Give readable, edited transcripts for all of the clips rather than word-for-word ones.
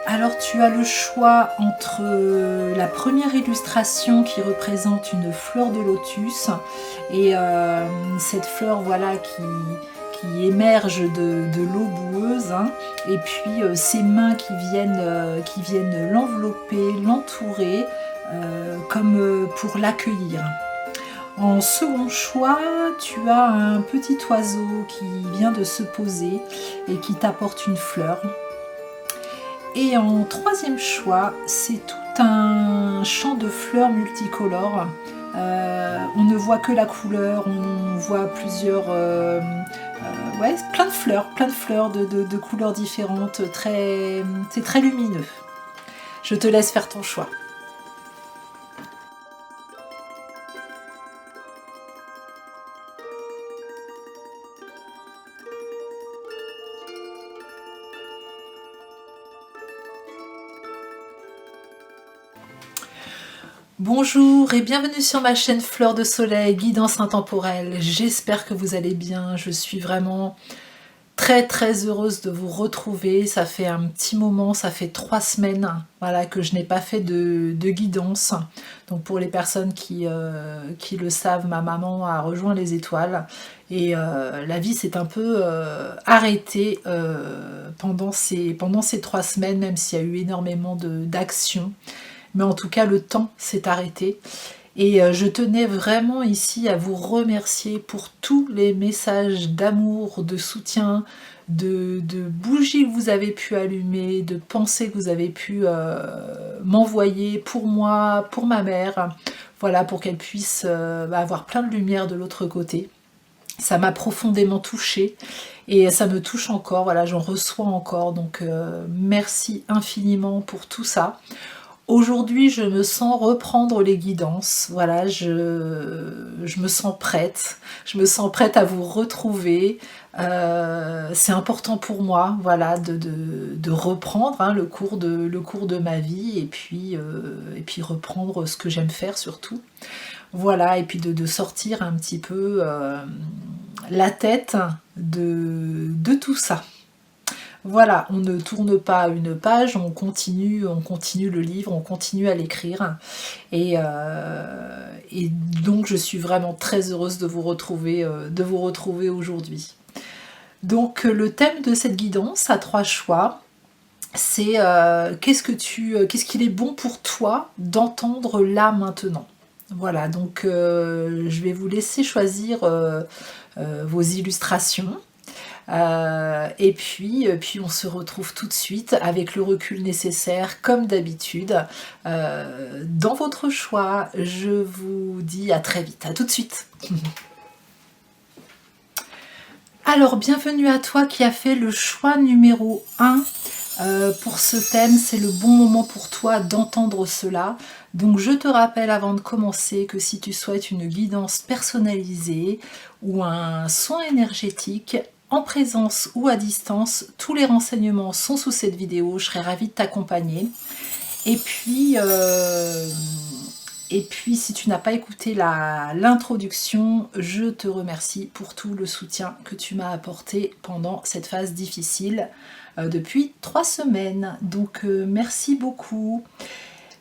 Alors tu as le choix entre la première illustration qui représente une fleur de lotus et cette fleur voilà qui émerge de l'eau boueuse, hein, et puis ses mains qui viennent l'envelopper, l'entourer comme pour l'accueillir. En second choix, tu as un petit oiseau qui vient de se poser et qui t'apporte une fleur. Et en troisième choix, c'est tout un champ de fleurs multicolores. On ne voit que la couleur, on voit plusieurs... ouais, plein de fleurs de couleurs différentes. C'est très lumineux. Je te laisse faire ton choix. Bonjour et bienvenue sur ma chaîne Fleurs de Soleil, guidance intemporelle. J'espère que vous allez bien. Je suis vraiment très heureuse de vous retrouver. Ça fait un petit moment, ça fait 3 semaines voilà, que je n'ai pas fait de guidance. Donc pour les personnes qui le savent, ma maman a rejoint les étoiles et la vie s'est un peu arrêtée pendant ces 3 semaines, même s'il y a eu énormément d'actions. Mais en tout cas, le temps s'est arrêté. Et je tenais vraiment ici à vous remercier pour tous les messages d'amour, de soutien, de bougies que vous avez pu allumer, de pensées que vous avez pu m'envoyer pour moi, pour ma mère, voilà, pour qu'elle puisse avoir plein de lumière de l'autre côté. Ça m'a profondément touchée et ça me touche encore, voilà, j'en reçois encore, donc merci infiniment pour tout ça. Aujourd'hui, je me sens reprendre les guidances, voilà, je me sens prête à vous retrouver. C'est important pour moi, voilà, de reprendre hein, le cours de ma vie et puis reprendre ce que j'aime faire surtout. Voilà, et puis de sortir un petit peu la tête de tout ça. Voilà, on ne tourne pas une page, on continue le livre, on continue à l'écrire. Et donc je suis vraiment très heureuse de vous retrouver aujourd'hui. Donc le thème de cette guidance a 3 choix. C'est qu'est-ce qu'il est bon pour toi d'entendre là maintenant. Voilà, donc je vais vous laisser choisir vos illustrations. Et puis on se retrouve tout de suite avec le recul nécessaire comme d'habitude dans votre choix. Je vous dis à très vite, à tout de suite. Alors bienvenue à toi qui as fait le choix numéro 1 pour ce thème. C'est le bon moment pour toi d'entendre cela. Donc je te rappelle avant de commencer que si tu souhaites une guidance personnalisée ou un soin énergétique en présence ou à distance, tous les renseignements sont sous cette vidéo, je serai ravie de t'accompagner. Et puis si tu n'as pas écouté l'introduction, je te remercie pour tout le soutien que tu m'as apporté pendant cette phase difficile depuis 3 semaines. Donc merci beaucoup.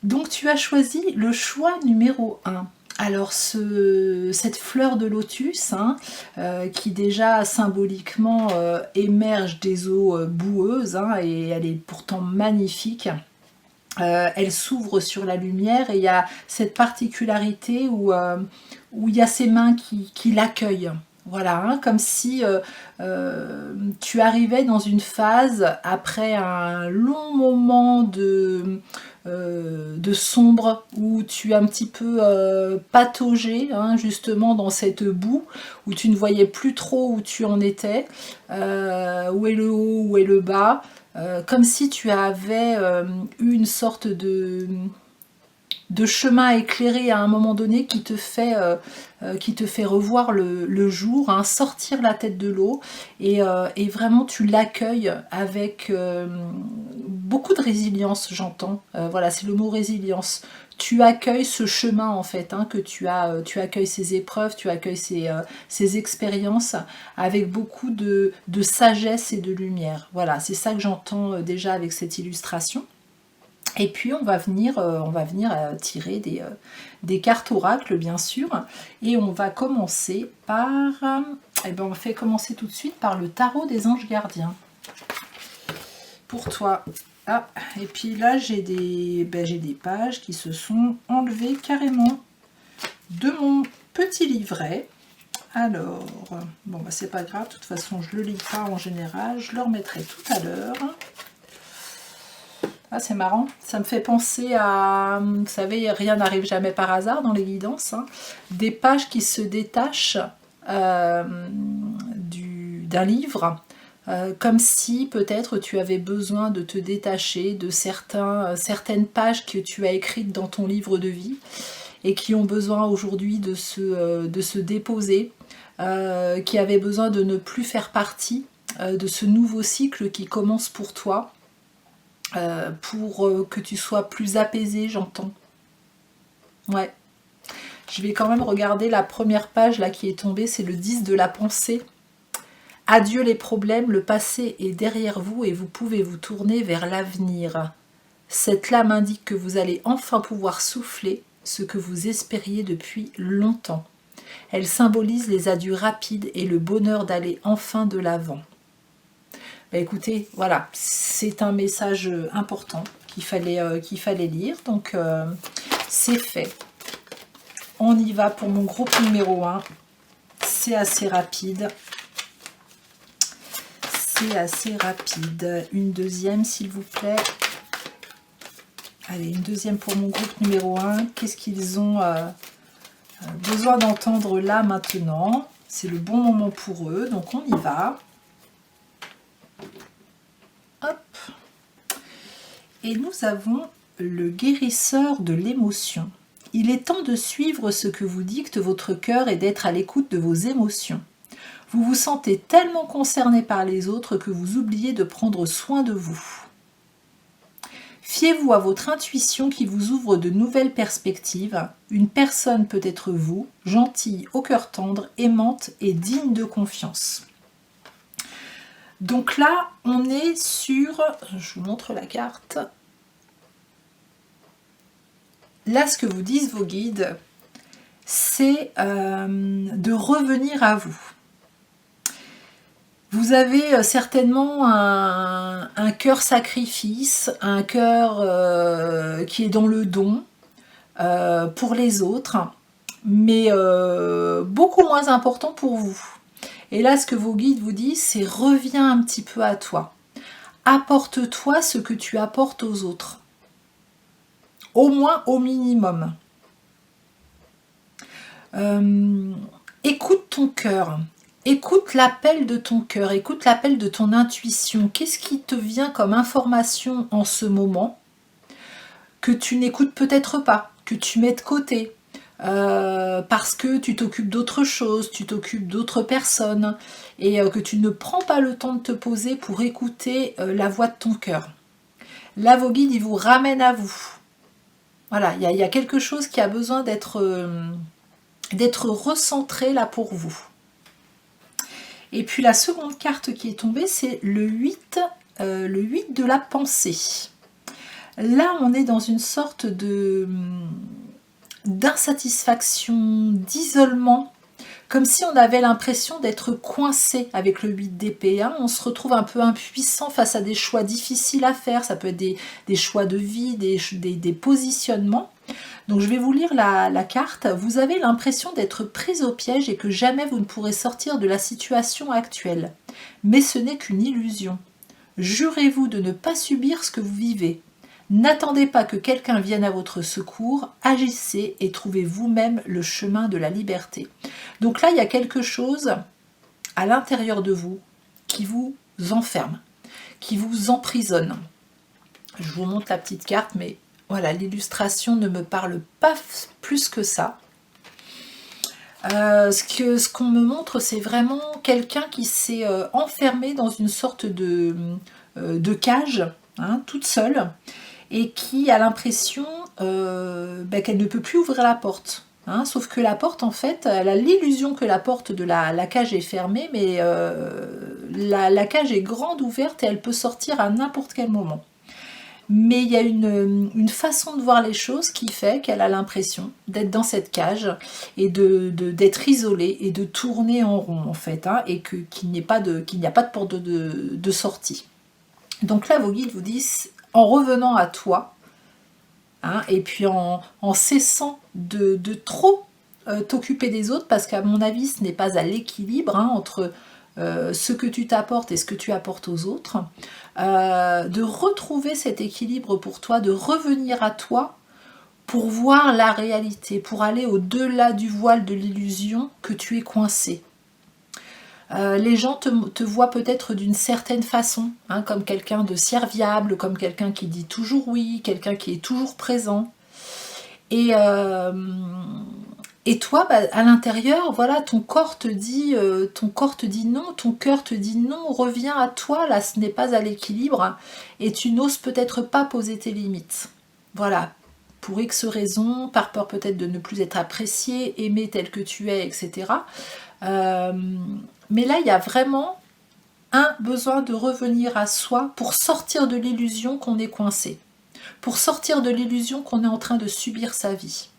Donc tu as choisi le choix numéro 1. Alors cette fleur de lotus hein, qui déjà symboliquement émerge des eaux boueuses hein, et elle est pourtant magnifique. Elle s'ouvre sur la lumière et il y a cette particularité où il y a ses mains qui l'accueillent. Voilà, hein, comme si tu arrivais dans une phase après un long moment de sombre où tu as un petit peu pataugé hein, justement dans cette boue où tu ne voyais plus trop où tu en étais, où est le haut, où est le bas, comme si tu avais eu une sorte de chemin éclairé à un moment donné qui te fait revoir le jour, hein, sortir la tête de l'eau et vraiment tu l'accueilles avec beaucoup de résilience, j'entends. Voilà, c'est le mot résilience. tu accueilles ce chemin en fait, hein, que tu accueilles ces épreuves, tu accueilles ces expériences avec beaucoup de sagesse et de lumière. Voilà, c'est ça que j'entends déjà avec cette illustration. Et puis on va venir tirer des cartes oracles bien sûr, et on va commencer par, on fait commencer tout de suite par le tarot des anges gardiens. Pour toi. Ah, et puis là j'ai des pages qui se sont enlevées carrément de mon petit livret. Alors, bon bah c'est pas grave, de toute façon je le lis pas en général, je le remettrai tout à l'heure. Ah, c'est marrant, ça me fait penser à, vous savez, rien n'arrive jamais par hasard dans les guidances, hein, des pages qui se détachent d'un livre, comme si peut-être tu avais besoin de te détacher de certaines pages que tu as écrites dans ton livre de vie et qui ont besoin aujourd'hui de se déposer, qui avaient besoin de ne plus faire partie de ce nouveau cycle qui commence pour toi. Pour que tu sois plus apaisé, j'entends. Ouais. Je vais quand même regarder la première page là qui est tombée, c'est le 10 de la pensée. Adieu les problèmes, le passé est derrière vous et vous pouvez vous tourner vers l'avenir. Cette lame indique que vous allez enfin pouvoir souffler ce que vous espériez depuis longtemps. Elle symbolise les adieux rapides et le bonheur d'aller enfin de l'avant. Bah écoutez, voilà, c'est un message important qu'il fallait lire, donc c'est fait. On y va pour mon groupe numéro 1, c'est assez rapide. C'est assez rapide. Une deuxième, s'il vous plaît. Allez, une deuxième pour mon groupe numéro 1. Qu'est-ce qu'ils ont besoin d'entendre là maintenant? C'est le bon moment pour eux, donc on y va. Hop. Et nous avons le guérisseur de l'émotion. Il est temps de suivre ce que vous dicte votre cœur et d'être à l'écoute de vos émotions. Vous vous sentez tellement concerné par les autres que vous oubliez de prendre soin de vous. Fiez-vous à votre intuition qui vous ouvre de nouvelles perspectives. Une personne peut être vous, gentille, au cœur tendre, aimante et digne de confiance. Donc là, on est sur... Je vous montre la carte. Là, ce que vous disent vos guides, c'est de revenir à vous. Vous avez certainement un cœur sacrifice, un cœur qui est dans le don pour les autres, mais beaucoup moins important pour vous. Et là, ce que vos guides vous disent, c'est reviens un petit peu à toi. Apporte-toi ce que tu apportes aux autres. Au moins, au minimum. Écoute ton cœur. Écoute l'appel de ton cœur. Écoute l'appel de ton intuition. Qu'est-ce qui te vient comme information en ce moment que tu n'écoutes peut-être pas, que tu mets de côté parce que tu t'occupes d'autre chose, tu t'occupes d'autres personnes et que tu ne prends pas le temps de te poser pour écouter la voix de ton cœur. Là, vos guides, ils vous ramènent à vous. Voilà, il y a quelque chose qui a besoin d'être recentré là pour vous. Et puis la seconde carte qui est tombée, c'est le 8 de la pensée. Là, on est dans une sorte d'insatisfaction, d'isolement, comme si on avait l'impression d'être coincé avec le 8 d'épée. Hein. On se retrouve un peu impuissant face à des choix difficiles à faire. Ça peut être des choix de vie, des positionnements. Donc je vais vous lire la carte. Vous avez l'impression d'être prise au piège et que jamais vous ne pourrez sortir de la situation actuelle. Mais ce n'est qu'une illusion. Jurez-vous de ne pas subir ce que vous vivez. N'attendez pas que quelqu'un vienne à votre secours, agissez et trouvez vous-même le chemin de la liberté. Donc là, il y a quelque chose à l'intérieur de vous qui vous enferme, qui vous emprisonne. Je vous montre la petite carte, mais voilà, l'illustration ne me parle pas plus que ça. Ce qu'on me montre, c'est vraiment quelqu'un qui s'est enfermé dans une sorte de cage, hein, toute seule, et qui a l'impression qu'elle ne peut plus ouvrir la porte. Hein, sauf que la porte, en fait, elle a l'illusion que la porte de la cage est fermée, mais la cage est grande, ouverte, et elle peut sortir à n'importe quel moment. Mais il y a une façon de voir les choses qui fait qu'elle a l'impression d'être dans cette cage et d'être isolée et de tourner en rond, en fait, hein, et qu'il n'y a pas de porte de sortie. Donc là, vos guides vous disent, en revenant à toi, hein, et puis en cessant de trop t'occuper des autres, parce qu'à mon avis, ce n'est pas à l'équilibre, hein, entre ce que tu t'apportes et ce que tu apportes aux autres, de retrouver cet équilibre pour toi, de revenir à toi pour voir la réalité, pour aller au-delà du voile de l'illusion que tu es coincé. Les gens te voient peut-être d'une certaine façon, hein, comme quelqu'un de serviable, comme quelqu'un qui dit toujours oui, quelqu'un qui est toujours présent. Et toi, à l'intérieur, voilà, ton corps te dit non, ton cœur te dit non, reviens à toi, là, ce n'est pas à l'équilibre, et tu n'oses peut-être pas poser tes limites. Voilà, pour X raisons, par peur peut-être de ne plus être apprécié, aimé tel que tu es, etc. Mais là, il y a vraiment un besoin de revenir à soi pour sortir de l'illusion qu'on est coincé, pour sortir de l'illusion qu'on est en train de subir sa vie.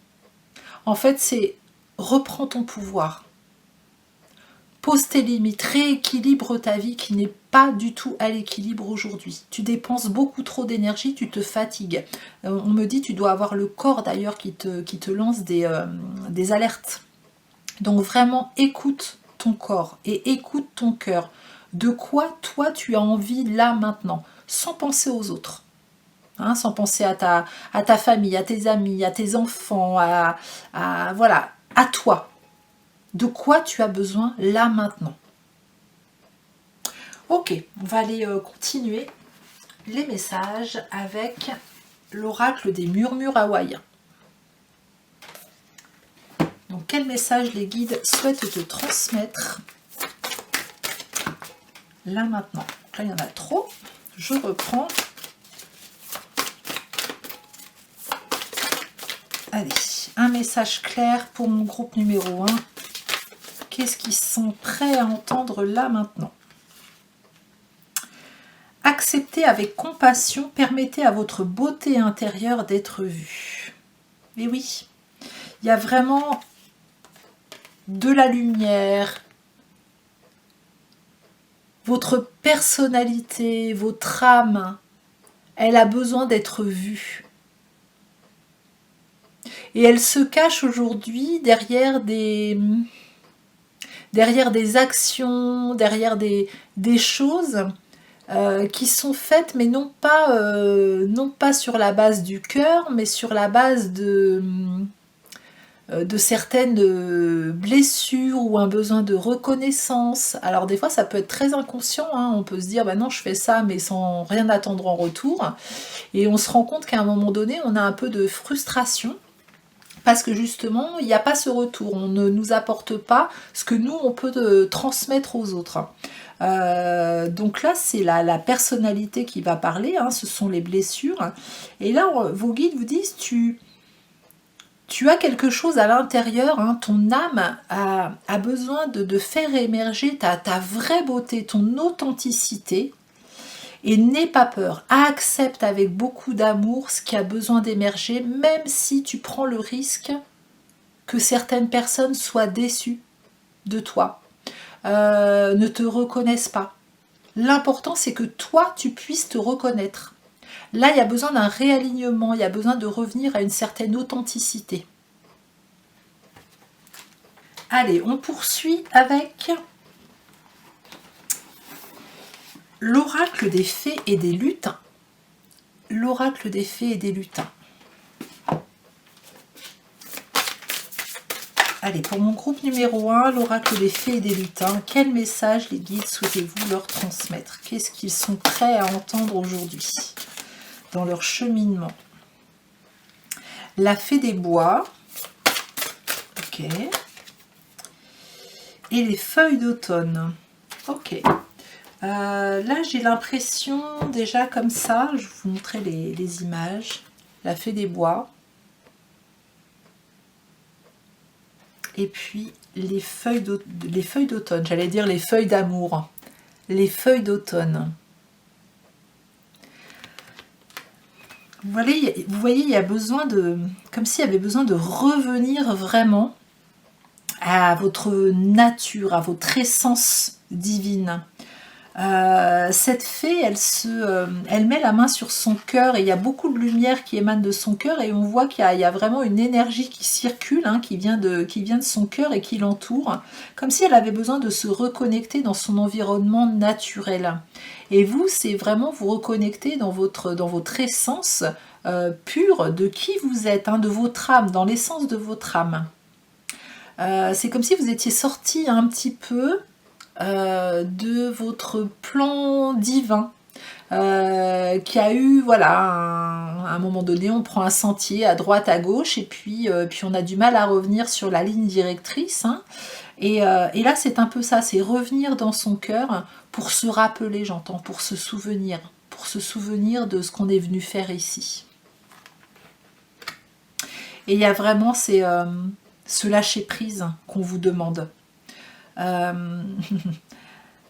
En fait, c'est reprends ton pouvoir, pose tes limites, rééquilibre ta vie qui n'est pas du tout à l'équilibre aujourd'hui. Tu dépenses beaucoup trop d'énergie, tu te fatigues. On me dit tu dois avoir le corps d'ailleurs qui te lance des alertes. Donc vraiment écoute ton corps et écoute ton cœur. De quoi toi tu as envie là maintenant, sans penser aux autres. Hein, sans penser à ta famille, à tes amis, à tes enfants, voilà, à toi. De quoi tu as besoin là maintenant. Ok, on va aller continuer les messages avec l'oracle des murmures hawaïens. Donc quel message les guides souhaitent te transmettre là maintenant. Là il y en a trop, je reprends. Allez, un message clair pour mon groupe numéro 1. Qu'est-ce qu'ils sont prêts à entendre là maintenant? Acceptez avec compassion, permettez à votre beauté intérieure d'être vue. Et oui, il y a vraiment de la lumière, votre personnalité, votre âme, elle a besoin d'être vue. Et elle se cache aujourd'hui derrière des actions, derrière des choses qui sont faites, mais non pas sur la base du cœur, mais sur la base de certaines blessures ou un besoin de reconnaissance. Alors des fois ça peut être très inconscient, hein. On peut se dire bah non je fais ça mais sans rien attendre en retour, et on se rend compte qu'à un moment donné on a un peu de frustration parce que justement il n'y a pas ce retour, on ne nous apporte pas ce que nous on peut transmettre aux autres. Donc là c'est la personnalité qui va parler, hein, ce sont les blessures, et là vos guides vous disent tu as quelque chose à l'intérieur, hein, ton âme a besoin de faire émerger ta vraie beauté, ton authenticité, et n'aie pas peur, accepte avec beaucoup d'amour ce qui a besoin d'émerger, même si tu prends le risque que certaines personnes soient déçues de toi, ne te reconnaissent pas. L'important c'est que toi tu puisses te reconnaître. Là, il y a besoin d'un réalignement, il y a besoin de revenir à une certaine authenticité. Allez, on poursuit avec l'oracle des fées et des lutins. L'oracle des fées et des lutins. Allez, pour mon groupe numéro 1, l'oracle des fées et des lutins, quel message les guides souhaitez-vous leur transmettre? Qu'est-ce qu'ils sont prêts à entendre aujourd'hui dans leur cheminement? La fée des bois. Ok. Et les feuilles d'automne. Ok. Là, j'ai l'impression, déjà comme ça, je vais vous montrer les images. La fée des bois. Et puis les feuilles d'automne, j'allais dire les feuilles d'amour, les feuilles d'automne. Vous voyez, il y a besoin de, comme s'il y avait besoin de revenir vraiment à votre nature, à votre essence divine. Cette fée, elle met la main sur son cœur et il y a beaucoup de lumière qui émane de son cœur et on voit qu'il y a vraiment une énergie qui circule, hein, qui vient de son cœur et qui l'entoure, comme si elle avait besoin de se reconnecter dans son environnement naturel. Et vous, c'est vraiment vous reconnecter dans votre essence pure de qui vous êtes, hein, de votre âme, dans l'essence de votre âme. C'est comme si vous étiez sorti un petit peu de votre plan divin qui a eu, voilà, à un moment donné, on prend un sentier à droite, à gauche, et puis on a du mal à revenir sur la ligne directrice, hein. Et là, c'est un peu ça, c'est revenir dans son cœur pour se rappeler, j'entends, pour se souvenir de ce qu'on est venu faire ici. Et il y a vraiment ce lâcher-prise qu'on vous demande.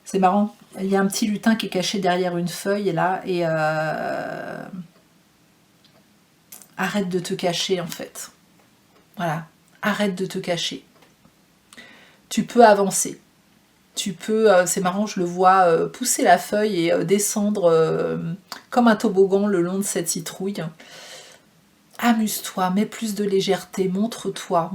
C'est marrant, il y a un petit lutin qui est caché derrière une feuille là et arrête de te cacher en fait. Voilà, arrête de te cacher. Tu peux avancer. Tu peux, c'est marrant, je le vois pousser la feuille et descendre comme un toboggan le long de cette citrouille. Amuse-toi, mets plus de légèreté, montre-toi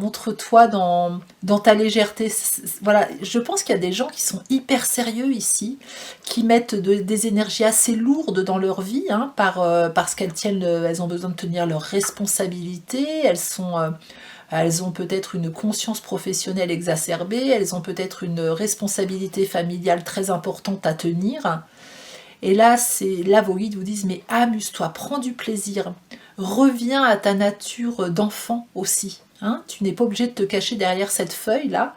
dans ta légèreté. Voilà, je pense qu'il y a des gens qui sont hyper sérieux ici, qui mettent des énergies assez lourdes dans leur vie, hein, parce elles ont besoin de tenir leurs responsabilités, elles ont peut-être une conscience professionnelle exacerbée, elles ont peut-être une responsabilité familiale très importante à tenir. Et là, vos guides vous disent, mais amuse-toi, prends du plaisir, reviens à ta nature d'enfant aussi. Hein, tu n'es pas obligé de te cacher derrière cette feuille-là.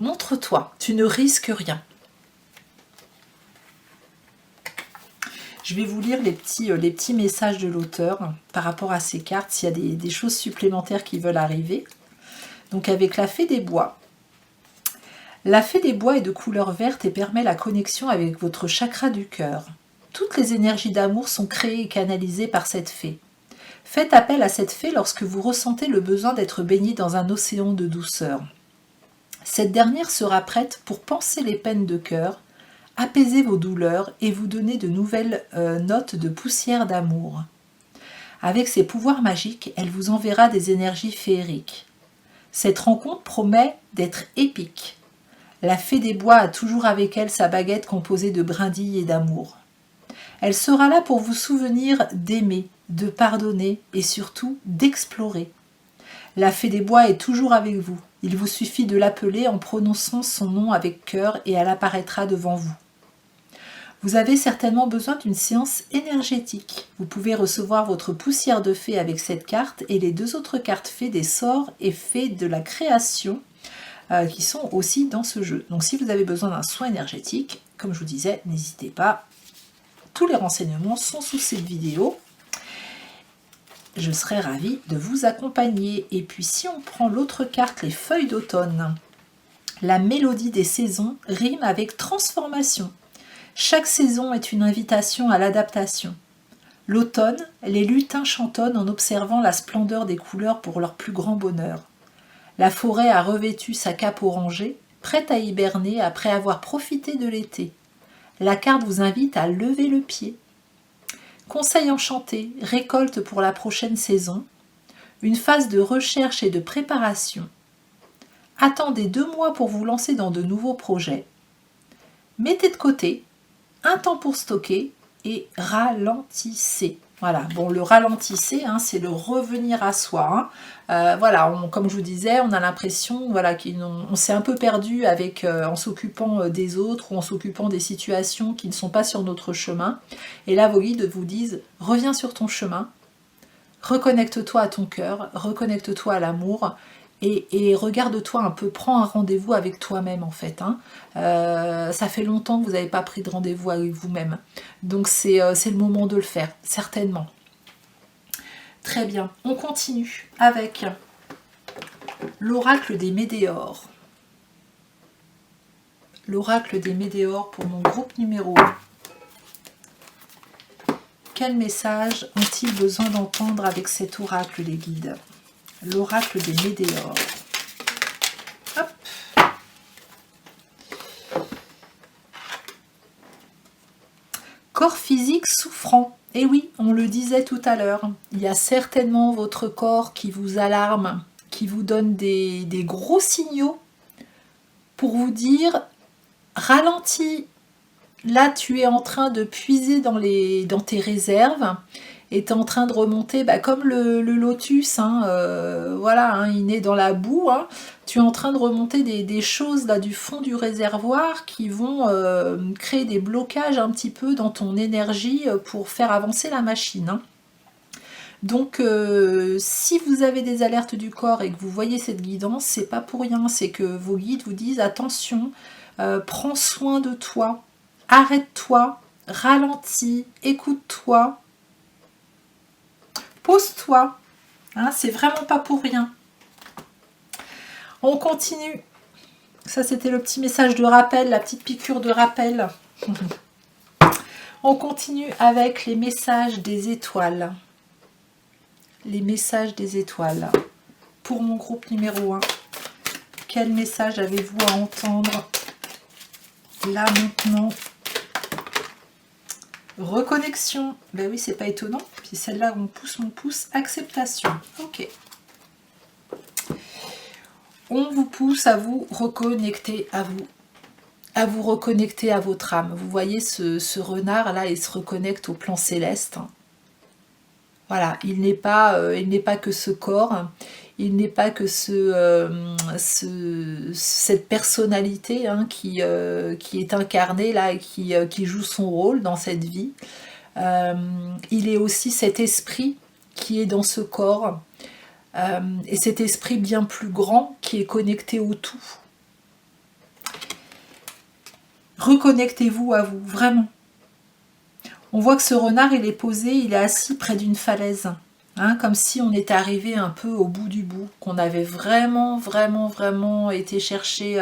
Montre-toi, tu ne risques rien. Je vais vous lire les petits messages de l'auteur par rapport à ces cartes, s'il y a des choses supplémentaires qui veulent arriver. Donc avec la fée des bois. La fée des bois est de couleur verte et permet la connexion avec votre chakra du cœur. Toutes les énergies d'amour sont créées et canalisées par cette fée. Faites appel à cette fée lorsque vous ressentez le besoin d'être baigné dans un océan de douceur. Cette dernière sera prête pour panser les peines de cœur, apaiser vos douleurs et vous donner de nouvelles notes de poussière d'amour. Avec ses pouvoirs magiques, elle vous enverra des énergies féeriques. Cette rencontre promet d'être épique. La fée des bois a toujours avec elle sa baguette composée de brindilles et d'amour. Elle sera là pour vous souvenir d'aimer, de pardonner et surtout d'explorer. La fée des bois est toujours avec vous. Il vous suffit de l'appeler en prononçant son nom avec cœur et elle apparaîtra devant vous. Vous avez certainement besoin d'une séance énergétique. Vous pouvez recevoir votre poussière de fée avec cette carte et les 2 autres cartes fées des sorts et fées de la création qui sont aussi dans ce jeu. Donc si vous avez besoin d'un soin énergétique, comme je vous disais, n'hésitez pas. Tous les renseignements sont sous cette vidéo. Je serai ravie de vous accompagner. Et puis si on prend l'autre carte, les feuilles d'automne, la mélodie des saisons rime avec transformation. Chaque saison est une invitation à l'adaptation. L'automne, les lutins chantonnent en observant la splendeur des couleurs pour leur plus grand bonheur. La forêt a revêtu sa cape orangée, prête à hiberner après avoir profité de l'été. La carte vous invite à lever le pied. Conseil enchanté, récolte pour la prochaine saison. Une phase de recherche et de préparation. Attendez 2 mois pour vous lancer dans de nouveaux projets. Mettez de côté un temps pour stocker et ralentissez. Voilà, bon, le ralentissez, hein, c'est le revenir à soi. Hein. Voilà, comme je vous disais, on a l'impression voilà, qu'on s'est un peu perdu en s'occupant des autres ou en s'occupant des situations qui ne sont pas sur notre chemin. Et là, vos guides vous disent, reviens sur ton chemin, reconnecte-toi à ton cœur, reconnecte-toi à l'amour et regarde-toi un peu, prends un rendez-vous avec toi-même en fait. Hein. Ça fait longtemps que vous n'avez pas pris de rendez-vous avec vous-même. Donc c'est le moment de le faire, certainement. Très bien, on continue avec l'oracle des météores. L'oracle des météores pour mon groupe numéro 1. Quel message ont-ils besoin d'entendre avec cet oracle, les guides? L'oracle des météores. Hop. Corps physique souffrant. Et oui, on le disait tout à l'heure, il y a certainement votre corps qui vous alarme, qui vous donne des gros signaux pour vous dire ralentis. Là, tu es en train de puiser dans tes réserves et tu es en train de remonter, comme le lotus, voilà, hein, il naît dans la boue. Hein, tu es en train de remonter des choses là du fond du réservoir qui vont créer des blocages un petit peu dans ton énergie pour faire avancer la machine. Hein. Donc, si vous avez des alertes du corps et que vous voyez cette guidance, c'est pas pour rien, c'est que vos guides vous disent attention, prends soin de toi. Arrête-toi, ralentis, écoute-toi, pose-toi. Hein, c'est vraiment pas pour rien. On continue. Ça, c'était le petit message de rappel, la petite piqûre de rappel. On continue avec les messages des étoiles. Les messages des étoiles. Pour mon groupe numéro 1, quel message avez-vous à entendre là maintenant? Reconnexion, ben oui, c'est pas étonnant. Puis celle-là, on pousse mon pouce. Acceptation, ok. On vous pousse à vous reconnecter à vous reconnecter à votre âme. Vous voyez ce renard là, il se reconnecte au plan céleste. Voilà, il n'est pas que ce corps, il n'est pas que cette personnalité hein, qui est incarnée là et qui joue son rôle dans cette vie. Il est aussi cet esprit qui est dans ce corps et cet esprit bien plus grand qui est connecté au tout. Reconnectez-vous à vous, vraiment. On voit que ce renard, il est posé, il est assis près d'une falaise. Hein, comme si on était arrivé un peu au bout du bout, qu'on avait vraiment été chercher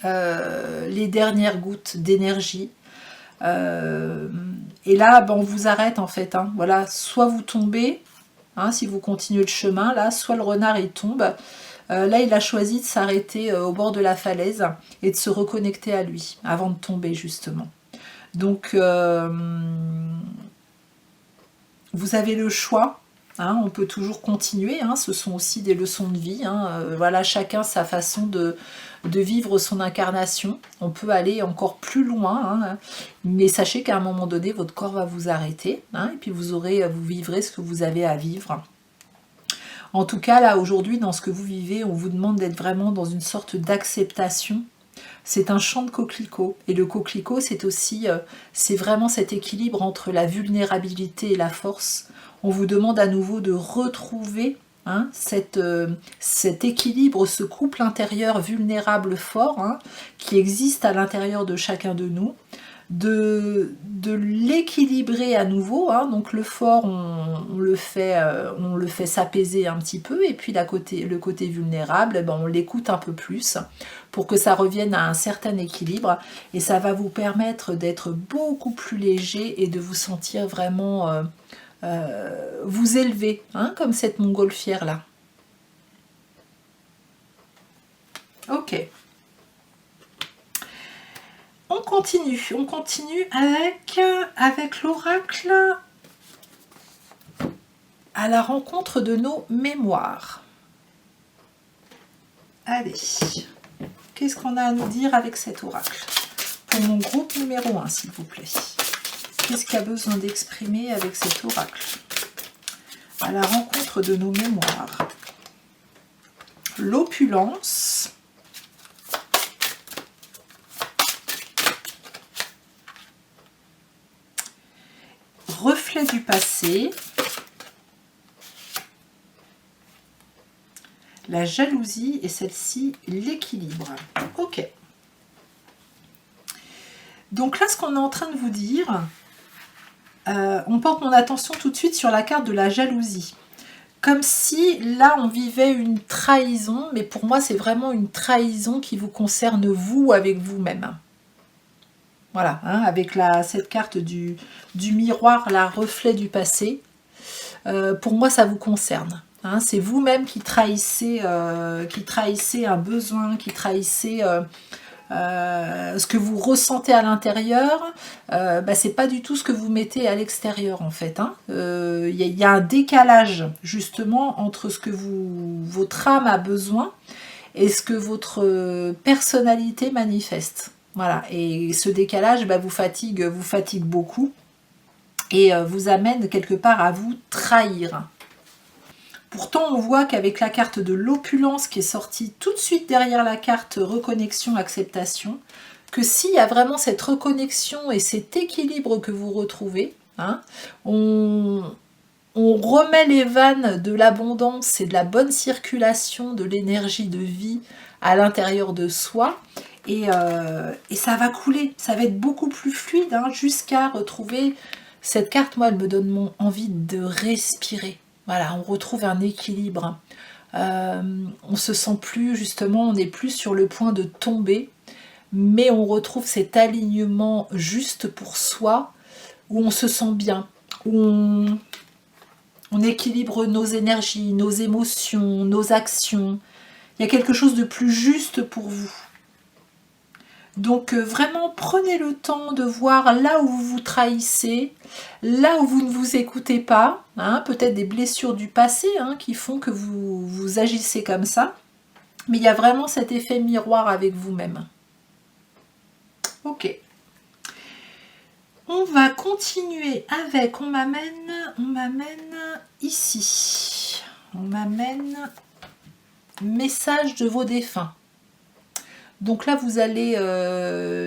les dernières gouttes d'énergie. Et là, on vous arrête en fait. Hein, voilà, soit vous tombez, hein, si vous continuez le chemin, là, soit le renard il tombe. Là, il a choisi de s'arrêter au bord de la falaise et de se reconnecter à lui avant de tomber justement. Donc, vous avez le choix, hein, on peut toujours continuer, hein, ce sont aussi des leçons de vie, hein, voilà, chacun sa façon de vivre son incarnation, on peut aller encore plus loin, hein, mais sachez qu'à un moment donné, votre corps va vous arrêter, hein, et puis vous vivrez ce que vous avez à vivre. En tout cas, là, aujourd'hui, dans ce que vous vivez, on vous demande d'être vraiment dans une sorte d'acceptation. C'est un champ de coquelicot. Et le coquelicot, c'est aussi, c'est vraiment cet équilibre entre la vulnérabilité et la force. On vous demande à nouveau de retrouver hein, cet équilibre, ce couple intérieur vulnérable fort hein, qui existe à l'intérieur de chacun de nous. De l'équilibrer à nouveau, hein. Donc le fort on le fait s'apaiser un petit peu et puis le côté vulnérable on l'écoute un peu plus pour que ça revienne à un certain équilibre et ça va vous permettre d'être beaucoup plus léger et de vous sentir vraiment vous élever hein, comme cette montgolfière là. Ok. On continue avec l'oracle à la rencontre de nos mémoires. Allez, qu'est-ce qu'on a à nous dire avec cet oracle? Pour mon groupe numéro 1, s'il vous plaît. Qu'est-ce qu'il y a besoin d'exprimer avec cet oracle? À la rencontre de nos mémoires. L'opulence. Reflet du passé, la jalousie et celle-ci, l'équilibre. Ok. Donc là, ce qu'on est en train de vous dire, on porte mon attention tout de suite sur la carte de la jalousie. Comme si là on vivait une trahison, mais pour moi c'est vraiment une trahison qui vous concerne vous avec vous-même. Voilà, hein, avec cette carte du miroir, la reflet du passé. Pour moi ça vous concerne. Hein, c'est vous-même qui trahissez un besoin, qui trahissez ce que vous ressentez à l'intérieur. C'est pas du tout ce que vous mettez à l'extérieur en fait. Y a un décalage justement entre ce que votre âme a besoin et ce que votre personnalité manifeste. Voilà, et ce décalage vous fatigue beaucoup et vous amène quelque part à vous trahir. Pourtant, on voit qu'avec la carte de l'opulence qui est sortie tout de suite derrière la carte reconnexion, acceptation, que s'il y a vraiment cette reconnexion et cet équilibre que vous retrouvez, hein, on remet les vannes de l'abondance et de la bonne circulation de l'énergie de vie à l'intérieur de soi, et ça va couler, ça va être beaucoup plus fluide, hein, jusqu'à retrouver cette carte. Moi, elle me donne envie de respirer. Voilà, on retrouve un équilibre. On se sent plus, justement, on n'est plus sur le point de tomber, mais on retrouve cet alignement juste pour soi, où on se sent bien, où on équilibre nos énergies, nos émotions, nos actions. Il y a quelque chose de plus juste pour vous. Donc vraiment, prenez le temps de voir là où vous vous trahissez, là où vous ne vous écoutez pas, hein, peut-être des blessures du passé, hein, qui font que vous agissez comme ça. Mais il y a vraiment cet effet miroir avec vous-même. Ok. On va continuer avec, on m'amène ici. On m'amène message de vos défunts. Donc là, vous allez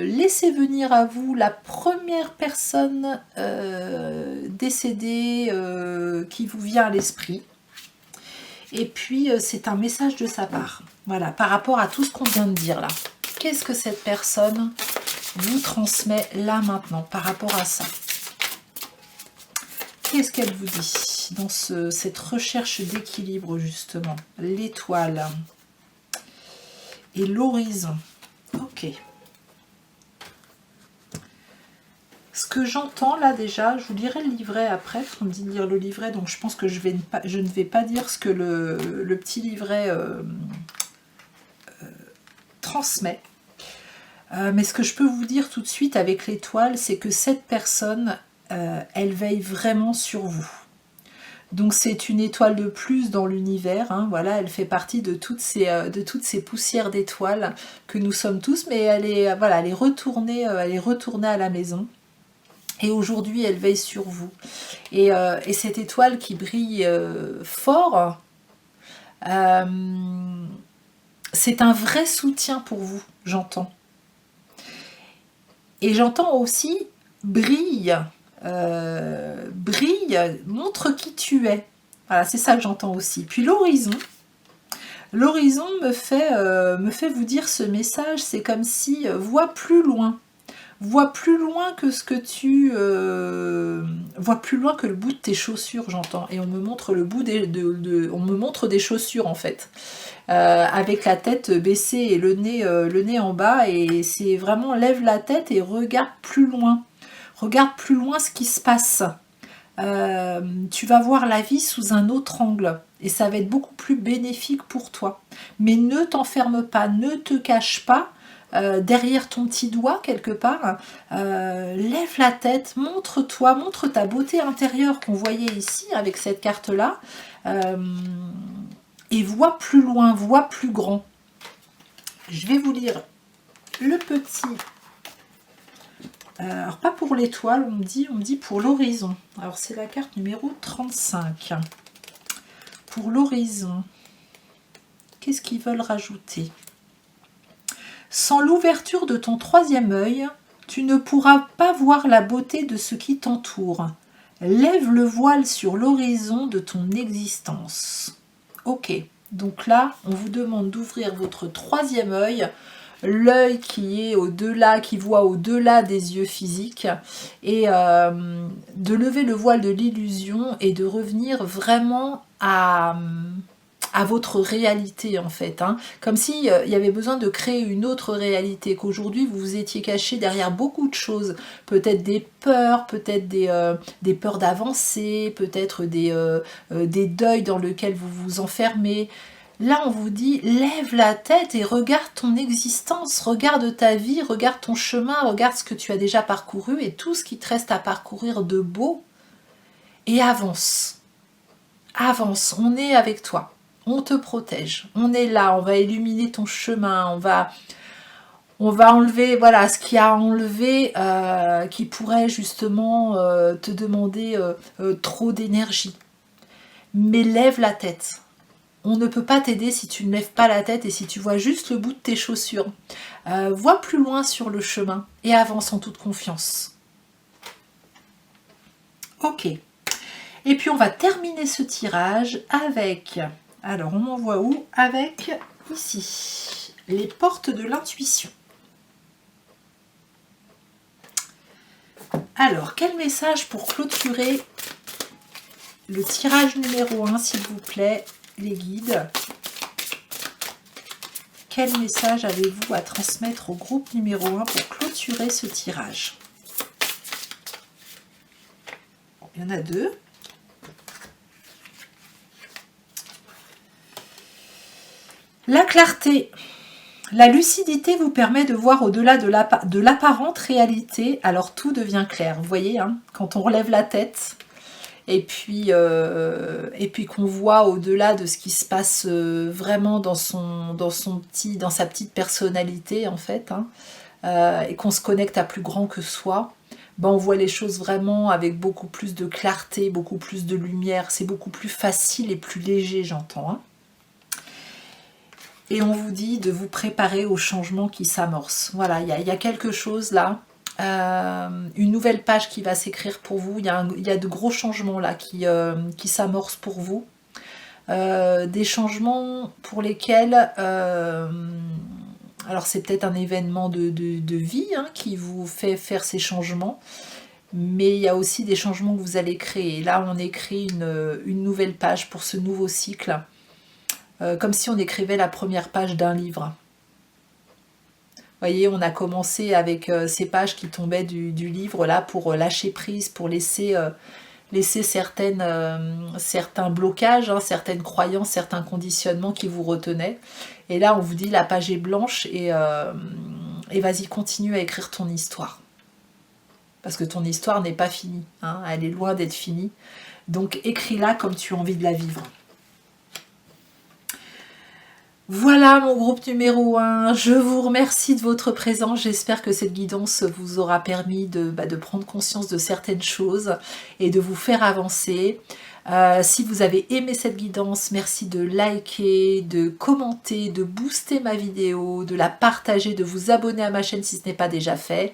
laisser venir à vous la première personne décédée qui vous vient à l'esprit. Et puis, c'est un message de sa part. Voilà, par rapport à tout ce qu'on vient de dire là. Qu'est-ce que cette personne vous transmet là maintenant par rapport à ça? Qu'est-ce qu'elle vous dit dans cette recherche d'équilibre justement? L'étoile et l'horizon. Ok. Ce que j'entends là déjà, je vous lirai le livret après, on me dit de lire le livret, donc je pense que je ne vais pas dire ce que le petit livret transmet. Mais ce que je peux vous dire tout de suite avec l'étoile, c'est que cette personne, elle veille vraiment sur vous. Donc c'est une étoile de plus dans l'univers, hein, voilà, elle fait partie de toutes ces poussières d'étoiles que nous sommes tous, mais elle est retournée à la maison. Et aujourd'hui, elle veille sur vous. Et cette étoile qui brille fort, c'est un vrai soutien pour vous, j'entends. Et j'entends aussi brille, montre qui tu es. Voilà, c'est ça que j'entends aussi. Puis l'horizon me fait vous dire ce message, c'est comme si vois plus loin que ce que tu vois plus loin que le bout de tes chaussures, j'entends. Et on me montre le bout on me montre des chaussures en fait, avec la tête baissée et le nez en bas, et c'est vraiment lève la tête et regarde plus loin ce qui se passe. Tu vas voir la vie sous un autre angle et ça va être beaucoup plus bénéfique pour toi. Mais ne t'enferme pas, ne te cache pas derrière ton petit doigt quelque part. Lève la tête, montre-toi, montre ta beauté intérieure qu'on voyait ici avec cette carte-là, et vois plus loin, vois plus grand. Je vais vous lire le petit... alors pas pour l'étoile, on me dit pour l'horizon. Alors c'est la carte numéro 35. Pour l'horizon, qu'est-ce qu'ils veulent rajouter? Sans l'ouverture de ton troisième œil, tu ne pourras pas voir la beauté de ce qui t'entoure. Lève le voile sur l'horizon de ton existence. Ok, donc là, on vous demande d'ouvrir votre troisième œil. l'œil qui est au-delà, qui voit au-delà des yeux physiques, et de lever le voile de l'illusion et de revenir vraiment à votre réalité en fait, hein. Comme s'il y avait besoin de créer une autre réalité, qu'aujourd'hui vous vous étiez caché derrière beaucoup de choses, peut-être des peurs, peut-être des peurs d'avancer, peut-être des deuils dans lesquels vous vous enfermez. Là on vous dit, lève la tête et regarde ton existence, regarde ta vie, regarde ton chemin, regarde ce que tu as déjà parcouru et tout ce qui te reste à parcourir de beau, et avance. Avance, on est avec toi. On te protège, on est là, on va illuminer ton chemin, on va enlever voilà, ce qu'il y a à enlever qui pourrait justement te demander trop d'énergie. Mais lève la tête. On ne peut pas t'aider si tu ne lèves pas la tête et si tu vois juste le bout de tes chaussures. Vois plus loin sur le chemin et avance en toute confiance. Ok. Et puis on va terminer ce tirage avec... Alors, on m'envoie où? Avec, ici, les portes de l'intuition. Alors, quel message pour clôturer le tirage numéro 1, s'il vous plaît, les guides? Quel message avez-vous à transmettre au groupe numéro 1 pour clôturer ce tirage? Il y en a 2. La clarté, la lucidité vous permet de voir au-delà de l'apparente réalité, alors tout devient clair. Vous voyez, hein, quand on relève la tête et puis qu'on voit au-delà de ce qui se passe vraiment dans sa petite personnalité en fait, hein, et qu'on se connecte à plus grand que soi, ben on voit les choses vraiment avec beaucoup plus de clarté, beaucoup plus de lumière. C'est beaucoup plus facile et plus léger, j'entends, hein. Et on vous dit de vous préparer au changement qui s'amorce. Voilà, il y a quelque chose là, une nouvelle page qui va s'écrire pour vous. Il y a de gros changements là qui s'amorcent pour vous. Des changements pour lesquels... alors c'est peut-être un événement de vie hein, qui vous fait faire ces changements. Mais il y a aussi des changements que vous allez créer. Là, on écrit une nouvelle page pour ce nouveau cycle. Comme si on écrivait la première page d'un livre. Vous voyez, on a commencé avec ces pages qui tombaient du livre là pour lâcher prise, pour laisser certains blocages, hein, certaines croyances, certains conditionnements qui vous retenaient. Et là, on vous dit la page est blanche et vas-y, continue à écrire ton histoire. Parce que ton histoire n'est pas finie, hein, elle est loin d'être finie. Donc écris-la comme tu as envie de la vivre. Voilà mon groupe numéro 1, je vous remercie de votre présence, j'espère que cette guidance vous aura permis de prendre conscience de certaines choses et de vous faire avancer. Si vous avez aimé cette guidance, merci de liker, de commenter, de booster ma vidéo, de la partager, de vous abonner à ma chaîne si ce n'est pas déjà fait.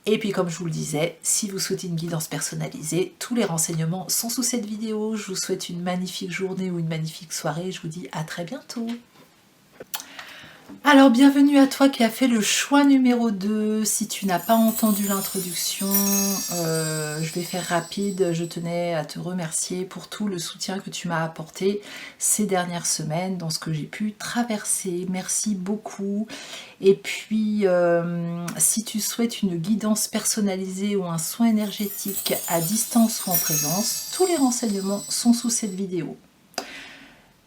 Et puis comme je vous le disais, si vous souhaitez une guidance personnalisée, tous les renseignements sont sous cette vidéo. Je vous souhaite une magnifique journée ou une magnifique soirée, je vous dis à très bientôt. Alors bienvenue à toi qui as fait le choix numéro 2. Si tu n'as pas entendu l'introduction, je vais faire rapide. Je tenais à te remercier pour tout le soutien que tu m'as apporté ces dernières semaines dans ce que j'ai pu traverser. Merci beaucoup. Et puis si tu souhaites une guidance personnalisée ou un soin énergétique à distance ou en présence, tous les renseignements sont sous cette vidéo.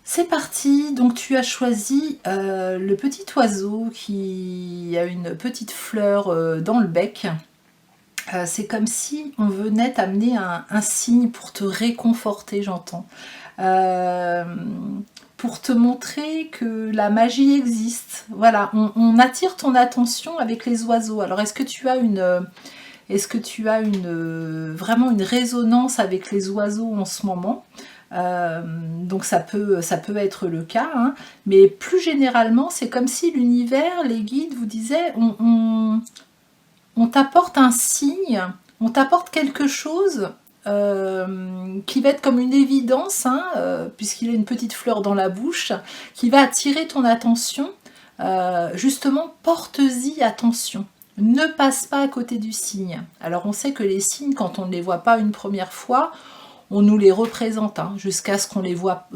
C'est parti, donc tu as choisi le petit oiseau qui a une petite fleur dans le bec. C'est comme si on venait t'amener un signe pour te réconforter, j'entends. Pour te montrer que la magie existe. Voilà, on attire ton attention avec les oiseaux. Alors est-ce que tu as vraiment une résonance avec les oiseaux en ce moment? Donc ça peut être le cas, hein. Mais plus généralement c'est comme si l'univers, les guides vous disaient on t'apporte un signe, on t'apporte quelque chose qui va être comme une évidence, hein, puisqu'il a une petite fleur dans la bouche, qui va attirer ton attention justement, porte-y attention. Ne passe pas à côté du signe. Alors on sait que les signes, quand on ne les voit pas une première fois, on nous les représente hein, jusqu'à ce qu'on les voit,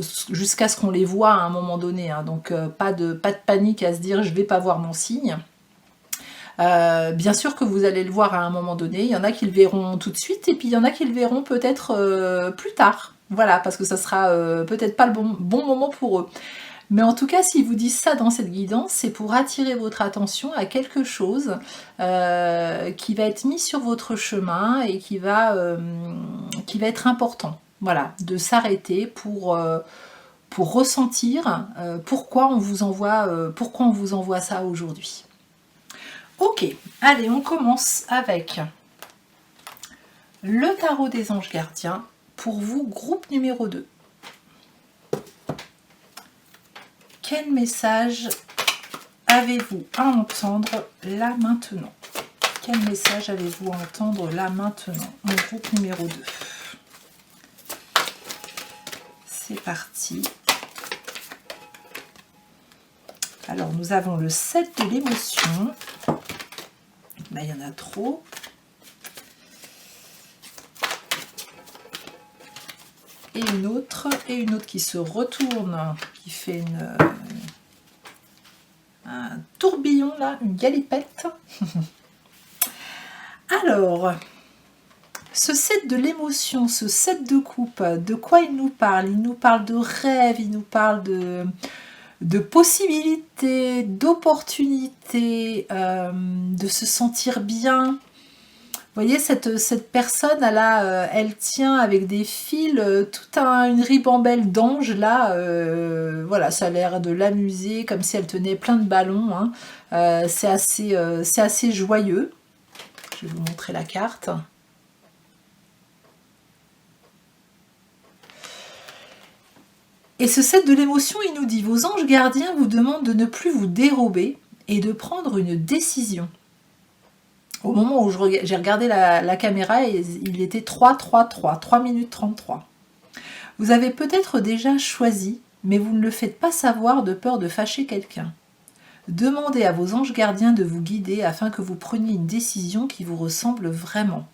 à un moment donné. Hein. Donc pas de panique à se dire je vais pas voir mon signe. Bien sûr que vous allez le voir à un moment donné. Il y en a qui le verront tout de suite et puis il y en a qui le verront peut-être plus tard. Voilà, parce que ça sera peut-être pas le bon moment pour eux. Mais en tout cas, s'ils vous disent ça dans cette guidance, c'est pour attirer votre attention à quelque chose qui va être mis sur votre chemin et qui va être important. Voilà, de s'arrêter pour ressentir pourquoi on vous envoie ça aujourd'hui. Ok, allez, on commence avec le tarot des anges gardiens pour vous, groupe numéro 2. Quel message avez-vous à entendre là maintenant? Quel message avez-vous à entendre là maintenant? Mon groupe numéro 2. C'est parti. Alors, nous avons le 7 de l'émotion. Ben, il y en a trop. Et une autre qui se retourne, qui fait un tourbillon là, une galipette. Alors, ce 7 de l'émotion, ce 7 de coupe, de quoi il nous parle? Il nous parle de rêve, il nous parle de possibilités, d'opportunités, de se sentir bien. Vous voyez, cette personne, elle tient avec des fils toute une ribambelle d'anges, là. Voilà, ça a l'air de l'amuser, comme si elle tenait plein de ballons. Hein. C'est assez joyeux. Je vais vous montrer la carte. Et ce 7 de l'émotion, il nous dit « Vos anges gardiens vous demandent de ne plus vous dérober et de prendre une décision. » Au moment où j'ai regardé la caméra, il était 3 minutes 33. Vous avez peut-être déjà choisi, mais vous ne le faites pas savoir de peur de fâcher quelqu'un. Demandez à vos anges gardiens de vous guider afin que vous preniez une décision qui vous ressemble vraiment.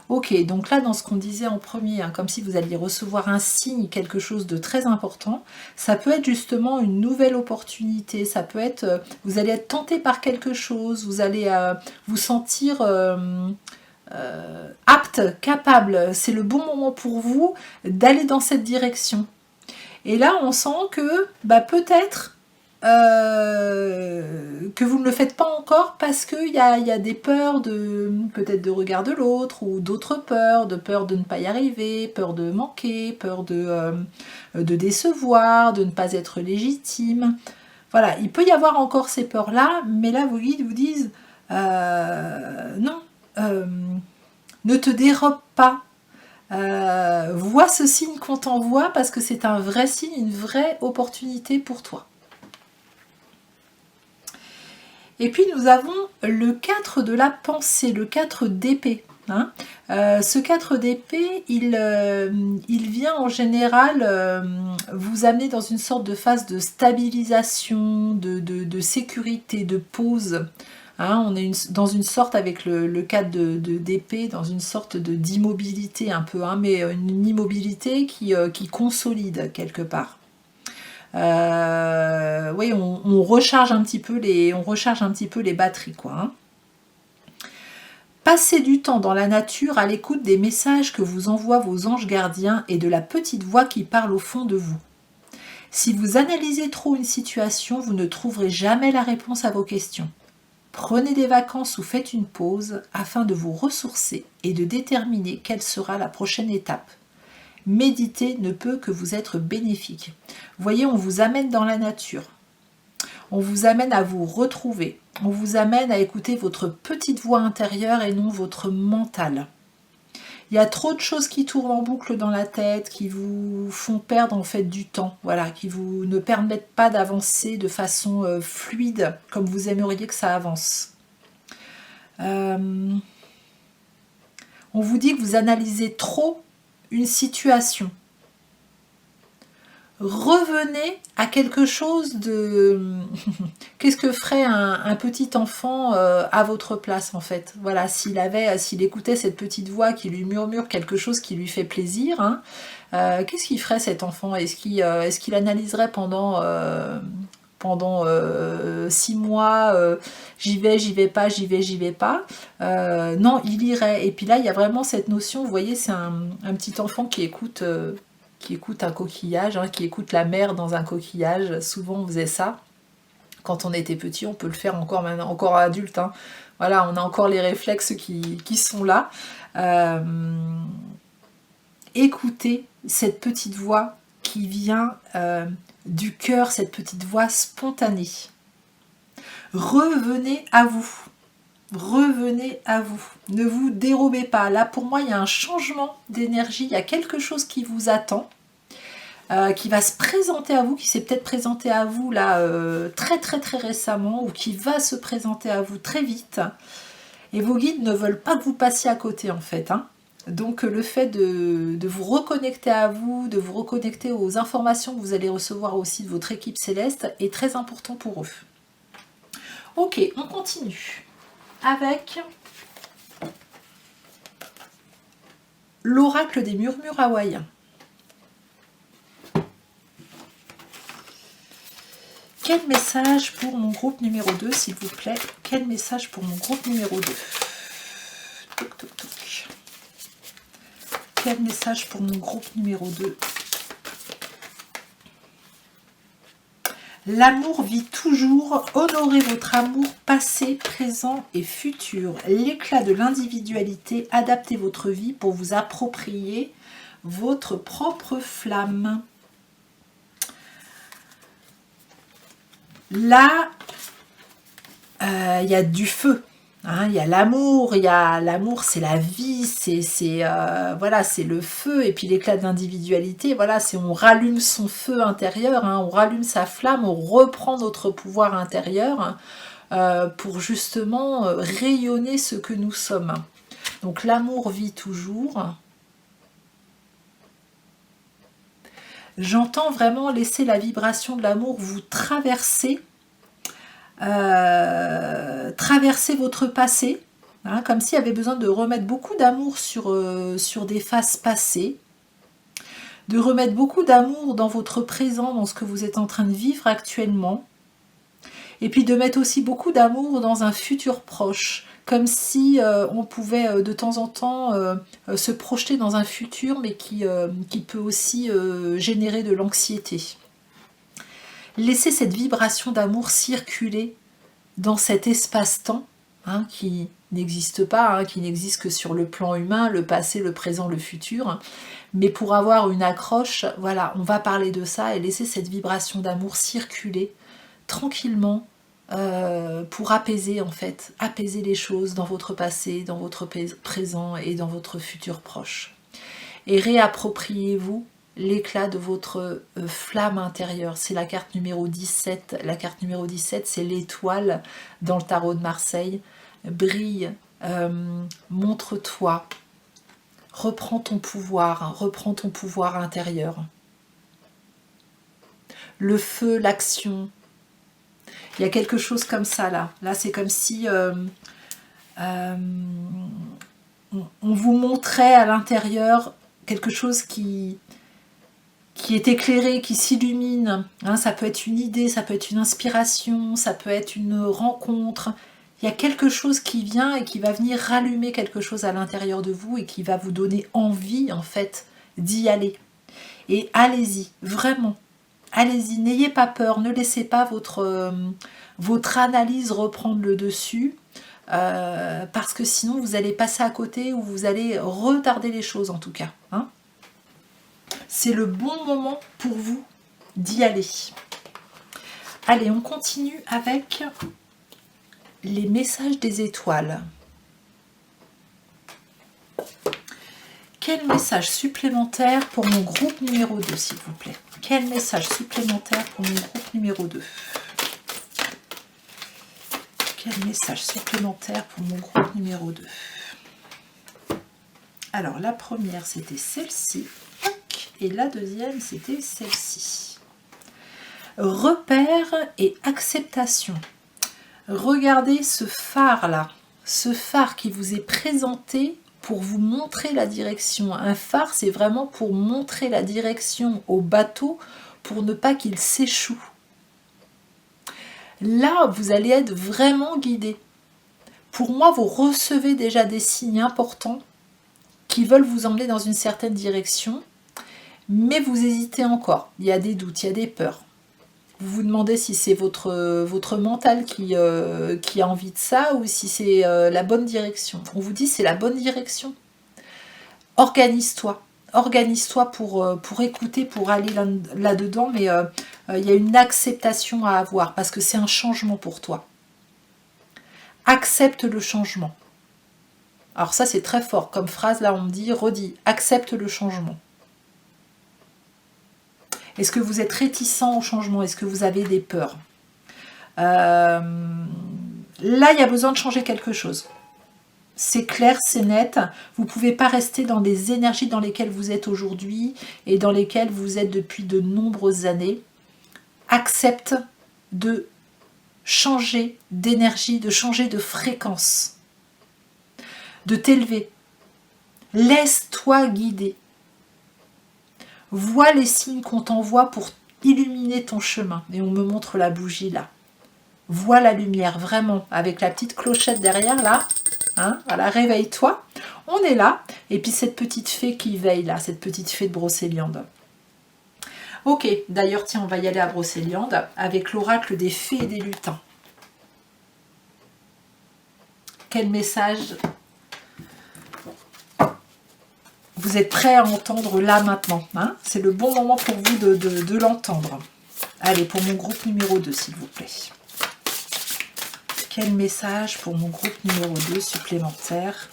Ok, donc là, dans ce qu'on disait en premier, hein, comme si vous alliez recevoir un signe, quelque chose de très important, ça peut être justement une nouvelle opportunité, ça peut être, vous allez être tenté par quelque chose, vous allez vous sentir apte, capable, c'est le bon moment pour vous d'aller dans cette direction. Et là, on sent que peut-être que vous ne le faites pas encore parce qu'il y a des peurs peut-être de regard de l'autre ou d'autres peurs, de peur de ne pas y arriver, peur de manquer, peur de décevoir, de ne pas être légitime. Voilà, il peut y avoir encore ces peurs-là, mais là, vos guides vous disent non, ne te dérobe pas. Vois ce signe qu'on t'envoie parce que c'est un vrai signe, une vraie opportunité pour toi. Et puis nous avons le 4 de la pensée, le 4 d'épée. Hein. Ce 4 d'épée, il vient en général vous amener dans une sorte de phase de stabilisation, de sécurité, de pause. Hein, on est dans une sorte, avec le 4 d'épée, dans une sorte d'immobilité un peu, hein, mais une immobilité qui consolide quelque part. Oui, on recharge un petit peu les batteries, quoi. Hein. Passez du temps dans la nature à l'écoute des messages que vous envoient vos anges gardiens et de la petite voix qui parle au fond de vous. Si vous analysez trop une situation, vous ne trouverez jamais la réponse à vos questions. Prenez des vacances ou faites une pause afin de vous ressourcer et de déterminer quelle sera la prochaine étape. Méditer ne peut que vous être bénéfique. Vous voyez, on vous amène dans la nature. On vous amène à vous retrouver. On vous amène à écouter votre petite voix intérieure et non votre mental. Il y a trop de choses qui tournent en boucle dans la tête, qui vous font perdre en fait du temps, voilà, qui vous ne permettent pas d'avancer de façon fluide comme vous aimeriez que ça avance. On vous dit que vous analysez trop une situation. revenez à quelque chose de... Qu'est-ce que ferait un petit enfant à votre place, en fait? Voilà, s'il écoutait cette petite voix qui lui murmure quelque chose qui lui fait plaisir, hein, qu'est-ce qu'il ferait, cet enfant? Est-ce qu'il analyserait pendant 6 mois, j'y vais pas, j'y vais pas. Non, il irait. Et puis là, il y a vraiment cette notion, vous voyez, c'est un petit enfant qui écoute un coquillage, hein, qui écoute la mer dans un coquillage. Souvent, on faisait ça. Quand on était petit, on peut le faire encore maintenant, encore adulte. Hein. Voilà, on a encore les réflexes qui sont là. Écoutez cette petite voix qui vient du cœur, cette petite voix spontanée. Revenez à vous. Revenez à vous. Ne vous dérobez pas. Là, pour moi, il y a un changement d'énergie. Il y a quelque chose qui vous attend, qui va se présenter à vous, qui s'est peut-être présenté à vous là très récemment, ou qui va se présenter à vous très vite. Et vos guides ne veulent pas que vous passiez à côté, en fait. Hein. Donc le fait de vous reconnecter à vous, de vous reconnecter aux informations que vous allez recevoir aussi de votre équipe céleste est très important pour eux. Ok, on continue avec l'oracle des murmures hawaïens. Quel message pour mon groupe numéro 2, s'il vous plaît? Quel message pour mon groupe numéro 2? Toc, toc, toc. Quel message pour mon groupe numéro 2? L'amour vit toujours, honorez votre amour passé, présent et futur. L'éclat de l'individualité, adaptez votre vie pour vous approprier votre propre flamme. Là, il y a du feu. Hein, il y a l'amour, c'est la vie, voilà, c'est le feu, et puis l'éclat d'individualité, voilà, c'est on rallume son feu intérieur, hein, on rallume sa flamme, on reprend notre pouvoir intérieur pour justement rayonner ce que nous sommes. Donc l'amour vit toujours. J'entends vraiment laisser la vibration de l'amour vous traverser. Traverser votre passé, hein, comme s'il y avait besoin de remettre beaucoup d'amour sur des phases passées, de remettre beaucoup d'amour dans votre présent, dans ce que vous êtes en train de vivre actuellement, et puis de mettre aussi beaucoup d'amour dans un futur proche, comme si on pouvait de temps en temps se projeter dans un futur, mais qui peut aussi générer de l'anxiété. Laissez cette vibration d'amour circuler dans cet espace-temps hein, qui n'existe pas, hein, qui n'existe que sur le plan humain, le passé, le présent, le futur. Mais pour avoir une accroche, voilà, on va parler de ça et laisser cette vibration d'amour circuler tranquillement pour apaiser en fait, apaiser les choses dans votre passé, dans votre présent et dans votre futur proche. Et réappropriez-vous l'éclat de votre flamme intérieure. C'est la carte numéro 17. La carte numéro 17, c'est l'étoile dans le tarot de Marseille. Brille, montre-toi, reprends ton pouvoir intérieur. Le feu, l'action. Il y a quelque chose comme ça là. Là, c'est comme si on vous montrait à l'intérieur quelque chose qui est éclairé, qui s'illumine. Hein, ça peut être une idée, ça peut être une inspiration, ça peut être une rencontre. Il y a quelque chose qui vient et qui va venir rallumer quelque chose à l'intérieur de vous et qui va vous donner envie, en fait, d'y aller. Et allez-y, vraiment. Allez-y, n'ayez pas peur, ne laissez pas votre analyse reprendre le dessus. Parce que sinon, vous allez passer à côté ou vous allez retarder les choses, en tout cas. Hein. C'est le bon moment pour vous d'y aller. Allez, on continue avec les messages des étoiles. Quel message supplémentaire pour mon groupe numéro 2, s'il vous plaît? Quel message supplémentaire pour mon groupe numéro 2? Quel message supplémentaire pour mon groupe numéro 2? Alors, la première, c'était celle-ci. Et la deuxième, c'était celle-ci. Repère et acceptation. Regardez ce phare-là, ce phare qui vous est présenté pour vous montrer la direction. Un phare, c'est vraiment pour montrer la direction au bateau pour ne pas qu'il s'échoue. Là, vous allez être vraiment guidé. Pour moi, vous recevez déjà des signes importants qui veulent vous emmener dans une certaine direction, mais vous hésitez encore. Il y a des doutes, il y a des peurs. Vous vous demandez si c'est votre mental qui a envie de ça ou si c'est la bonne direction. On vous dit c'est la bonne direction. Organise-toi. Organise-toi pour écouter, pour aller là-dedans, mais il y a une acceptation à avoir parce que c'est un changement pour toi. Accepte le changement. Alors ça c'est très fort comme phrase, là on me dit, redis, accepte le changement. Est-ce que vous êtes réticent au changement? Est-ce que vous avez des peurs? Là il y a besoin de changer quelque chose. C'est clair, c'est net. Vous ne pouvez pas rester dans les énergies dans lesquelles vous êtes aujourd'hui et dans lesquelles vous êtes depuis de nombreuses années. Accepte de changer d'énergie, de changer de fréquence, de t'élever. Laisse-toi guider. Vois les signes qu'on t'envoie pour illuminer ton chemin. Et on me montre la bougie là. Vois la lumière, vraiment, avec la petite clochette derrière là. Hein, voilà, réveille-toi. On est là. Et puis cette petite fée qui veille là, cette petite fée de Brocéliande. Ok, d'ailleurs, tiens, on va y aller à Brocéliande avec l'oracle des fées et des lutins. Quel message vous êtes prêts à entendre là maintenant, hein? C'est le bon moment pour vous de l'entendre. Allez, pour mon groupe numéro 2, s'il vous plaît. Quel message pour mon groupe numéro 2 supplémentaire?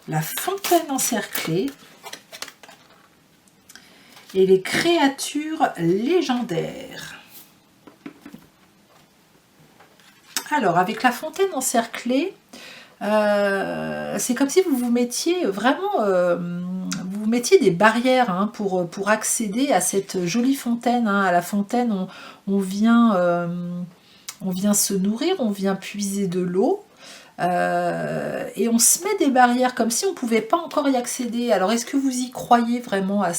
La fontaine encerclée et les créatures légendaires. Alors, avec la fontaine encerclée, c'est comme si vous vous mettiez vraiment vous mettiez des barrières hein, pour accéder à cette jolie fontaine. Hein. À la fontaine, on vient se nourrir, on vient puiser de l'eau. Et on se met des barrières comme si on ne pouvait pas encore y accéder. Alors est-ce que vous y croyez vraiment à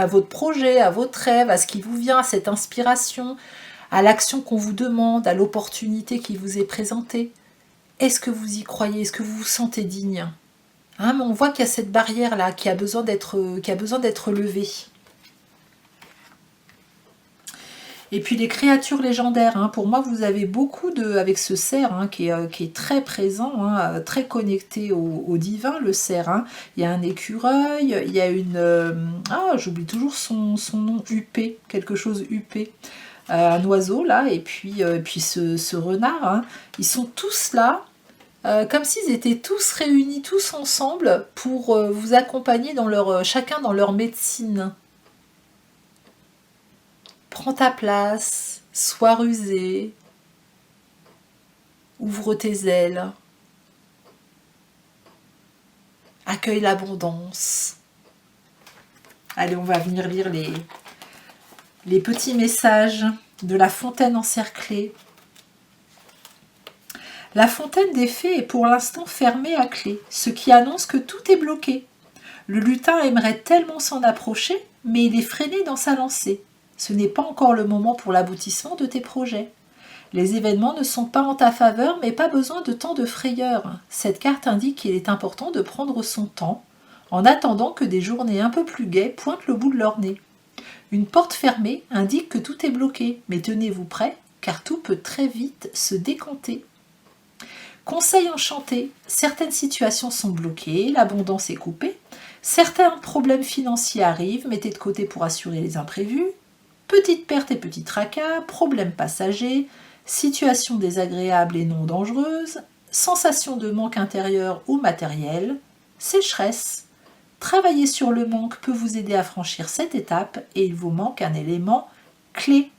votre projet, à votre rêve, à ce qui vous vient, à cette inspiration, à l'action qu'on vous demande, à l'opportunité qui vous est présentée? Est-ce que vous y croyez? Est-ce que vous vous sentez digne? Hein, mais on voit qu'il y a cette barrière-là qui a besoin d'être levée. Et puis les créatures légendaires, hein, pour moi vous avez beaucoup avec ce cerf hein, qui est très présent, hein, très connecté au divin, le cerf. Hein. Il y a un écureuil, il y a j'oublie toujours son nom, Huppé, quelque chose Huppé. Un oiseau là, et puis ce renard, hein. Ils sont tous là, comme s'ils étaient tous réunis, tous ensemble, pour vous accompagner chacun dans leur médecine. Prends ta place, sois rusé, ouvre tes ailes, accueille l'abondance. Allez, on va venir lire les petits messages de la fontaine encerclée. La fontaine des fées est pour l'instant fermée à clé, ce qui annonce que tout est bloqué. Le lutin aimerait tellement s'en approcher, mais il est freiné dans sa lancée. Ce n'est pas encore le moment pour l'aboutissement de tes projets. Les événements ne sont pas en ta faveur, mais pas besoin de tant de frayeur. Cette carte indique qu'il est important de prendre son temps, en attendant que des journées un peu plus gaies pointent le bout de leur nez. Une porte fermée indique que tout est bloqué, mais tenez-vous prêts, car tout peut très vite se décanter. Conseil enchanté, certaines situations sont bloquées, l'abondance est coupée, certains problèmes financiers arrivent, mettez de côté pour assurer les imprévus, petites pertes et petits tracas, problèmes passagers, situations désagréables et non dangereuses, sensations de manque intérieur ou matériel, sécheresse. Travailler sur le manque peut vous aider à franchir cette étape et il vous manque un élément clé.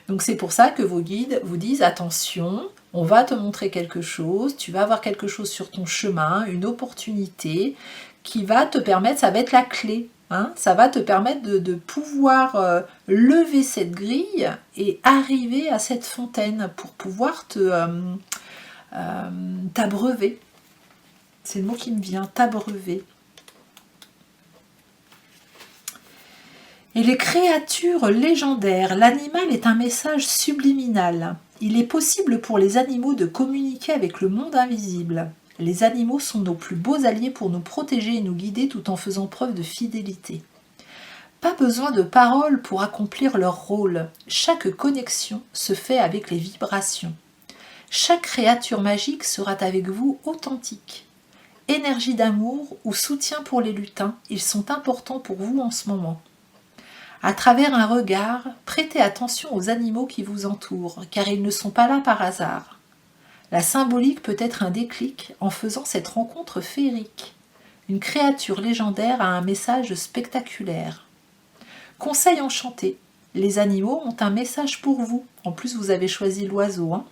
Donc c'est pour ça que vos guides vous disent attention, on va te montrer quelque chose, tu vas avoir quelque chose sur ton chemin, une opportunité qui va te permettre, ça va être la clé. Hein, ça va te permettre de pouvoir lever cette grille et arriver à cette fontaine pour pouvoir t'abreuver. C'est le mot qui me vient, t'abreuver. Et les créatures légendaires, l'animal est un message subliminal. Il est possible pour les animaux de communiquer avec le monde invisible. Les animaux sont nos plus beaux alliés pour nous protéger et nous guider tout en faisant preuve de fidélité. Pas besoin de paroles pour accomplir leur rôle. Chaque connexion se fait avec les vibrations. Chaque créature magique sera avec vous authentique. Énergie d'amour ou soutien pour les lutins, ils sont importants pour vous en ce moment. À travers un regard, prêtez attention aux animaux qui vous entourent, car ils ne sont pas là par hasard. La symbolique peut être un déclic en faisant cette rencontre féerique. Une créature légendaire a un message spectaculaire. Conseil enchanté, les animaux ont un message pour vous. En plus, vous avez choisi l'oiseau. Hein.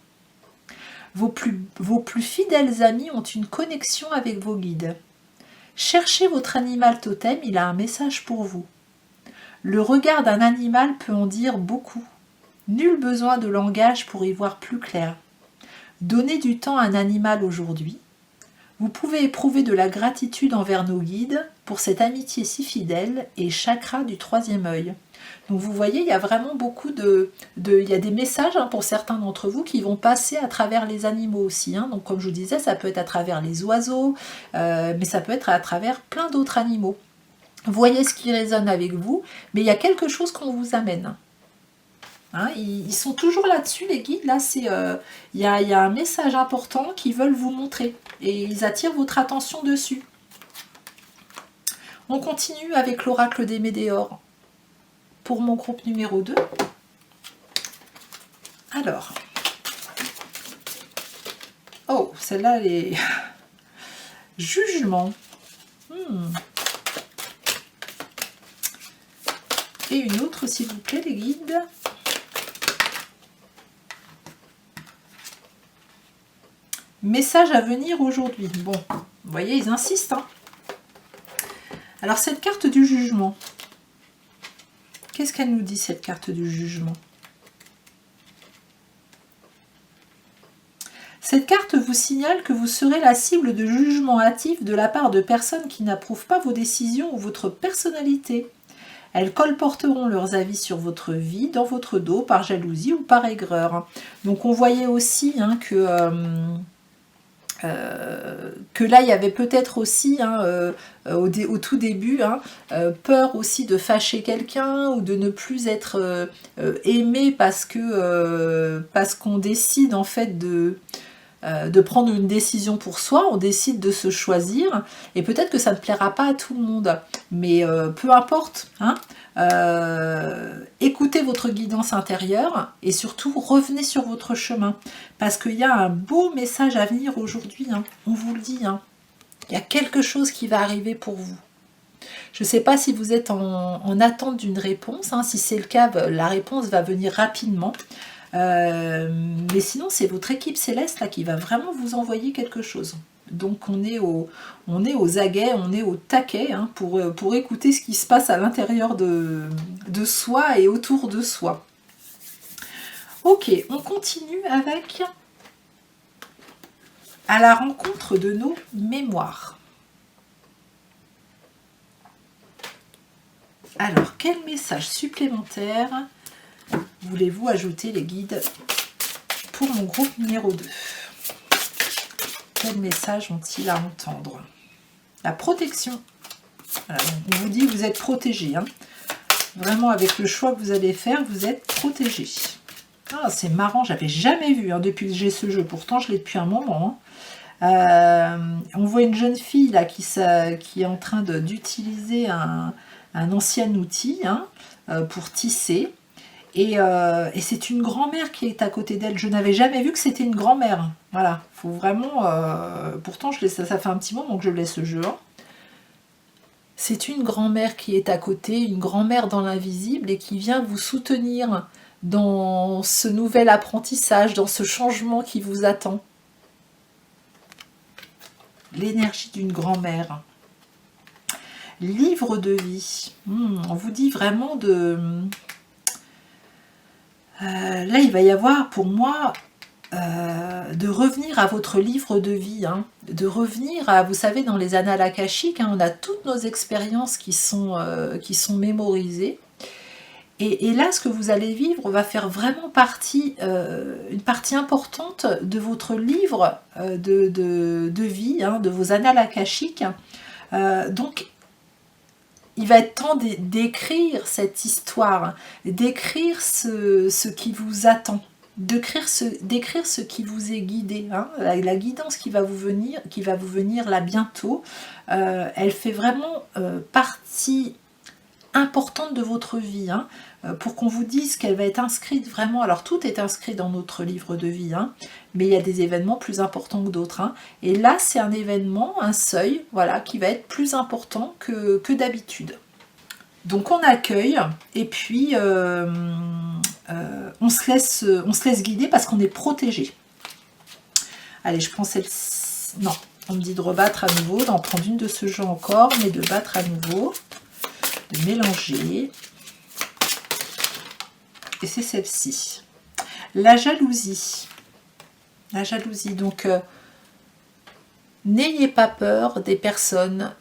Vos plus fidèles amis ont une connexion avec vos guides. Cherchez votre animal totem, il a un message pour vous. Le regard d'un animal peut en dire beaucoup. Nul besoin de langage pour y voir plus clair. Donnez du temps à un animal aujourd'hui. Vous pouvez éprouver de la gratitude envers nos guides pour cette amitié si fidèle et chakra du troisième œil. Donc vous voyez, il y a vraiment beaucoup il y a des messages pour certains d'entre vous qui vont passer à travers les animaux aussi. Hein. Donc comme je vous disais, ça peut être à travers les oiseaux, mais ça peut être à travers plein d'autres animaux. Voyez ce qui résonne avec vous, mais il y a quelque chose qu'on vous amène. Hein, ils sont toujours là-dessus, les guides. Là, il y a un message important qu'ils veulent vous montrer et ils attirent votre attention dessus. On continue avec l'oracle des Médéors pour mon groupe numéro 2. Alors, oh, celle-là, elle est jugement. Et une autre, s'il vous plaît, les guides. Message à venir aujourd'hui. Bon, vous voyez, ils insistent. Hein. Alors, cette carte du jugement. Qu'est-ce qu'elle nous dit, cette carte du jugement? Cette carte vous signale que vous serez la cible de jugements hâtifs de la part de personnes qui n'approuvent pas vos décisions ou votre personnalité. Elles colporteront leurs avis sur votre vie dans votre dos par jalousie ou par aigreur. Donc on voyait aussi que là il y avait peut-être aussi au tout début peur aussi de fâcher quelqu'un ou de ne plus être aimé parce qu'on décide en fait de prendre une décision pour soi, on décide de se choisir, et peut-être que ça ne plaira pas à tout le monde, mais peu importe, écoutez votre guidance intérieure, et surtout revenez sur votre chemin, parce qu'il y a un beau message à venir aujourd'hui, on vous le dit, il y a quelque chose qui va arriver pour vous. Je ne sais pas si vous êtes en attente d'une réponse, si c'est le cas, la réponse va venir rapidement. Mais sinon c'est votre équipe céleste là qui va vraiment vous envoyer quelque chose. Donc on est aux aguets, on est au taquet pour écouter ce qui se passe à l'intérieur de soi et autour de soi. Ok, on continue avec à la rencontre de nos mémoires. Alors, quel message supplémentaire voulez-vous ajouter, les guides, pour mon groupe numéro 2? Quel message ont-ils à entendre? La protection. Voilà, on vous dit que vous êtes protégé. Vraiment, avec le choix que vous allez faire, vous êtes protégé. Ah, c'est marrant, j'avais jamais vu depuis que j'ai ce jeu. Pourtant, je l'ai depuis un moment. On voit une jeune fille là qui est en train d'utiliser un ancien outil pour tisser. Et c'est une grand-mère qui est à côté d'elle. Je n'avais jamais vu que c'était une grand-mère. Voilà, faut vraiment... pourtant, ça fait un petit moment que je laisse ce jeu. C'est une grand-mère qui est à côté, une grand-mère dans l'invisible et qui vient vous soutenir dans ce nouvel apprentissage, dans ce changement qui vous attend. L'énergie d'une grand-mère. livre de vie. On vous dit vraiment de... là, il va y avoir pour moi de revenir à votre livre de vie, hein, de revenir à, vous savez, dans les annales akashiques, hein, on a toutes nos expériences qui sont mémorisées. Et là, ce que vous allez vivre va faire vraiment partie, une partie importante de votre livre de vie, hein, de vos annales akashiques. Donc, il va être temps d'écrire cette histoire, d'écrire ce qui vous attend, d'écrire ce qui vous est guidé, hein, la guidance qui va vous venir là bientôt. Elle fait vraiment partie importante de votre vie, hein, pour qu'on vous dise qu'elle va être inscrite vraiment. Alors tout est inscrit dans notre livre de vie, hein, mais il y a des événements plus importants que d'autres, hein, et là c'est un événement, un seuil, voilà, qui va être plus important que d'habitude. Donc on accueille et puis on se laisse guider parce qu'on est protégé. Allez, je prends celle-ci. Non, on me dit de rebattre à nouveau, d'en prendre une de ce jeu encore, mais de battre à nouveau, de mélanger. Et c'est celle-ci. La jalousie. La jalousie. Donc, n'ayez pas peur des personnes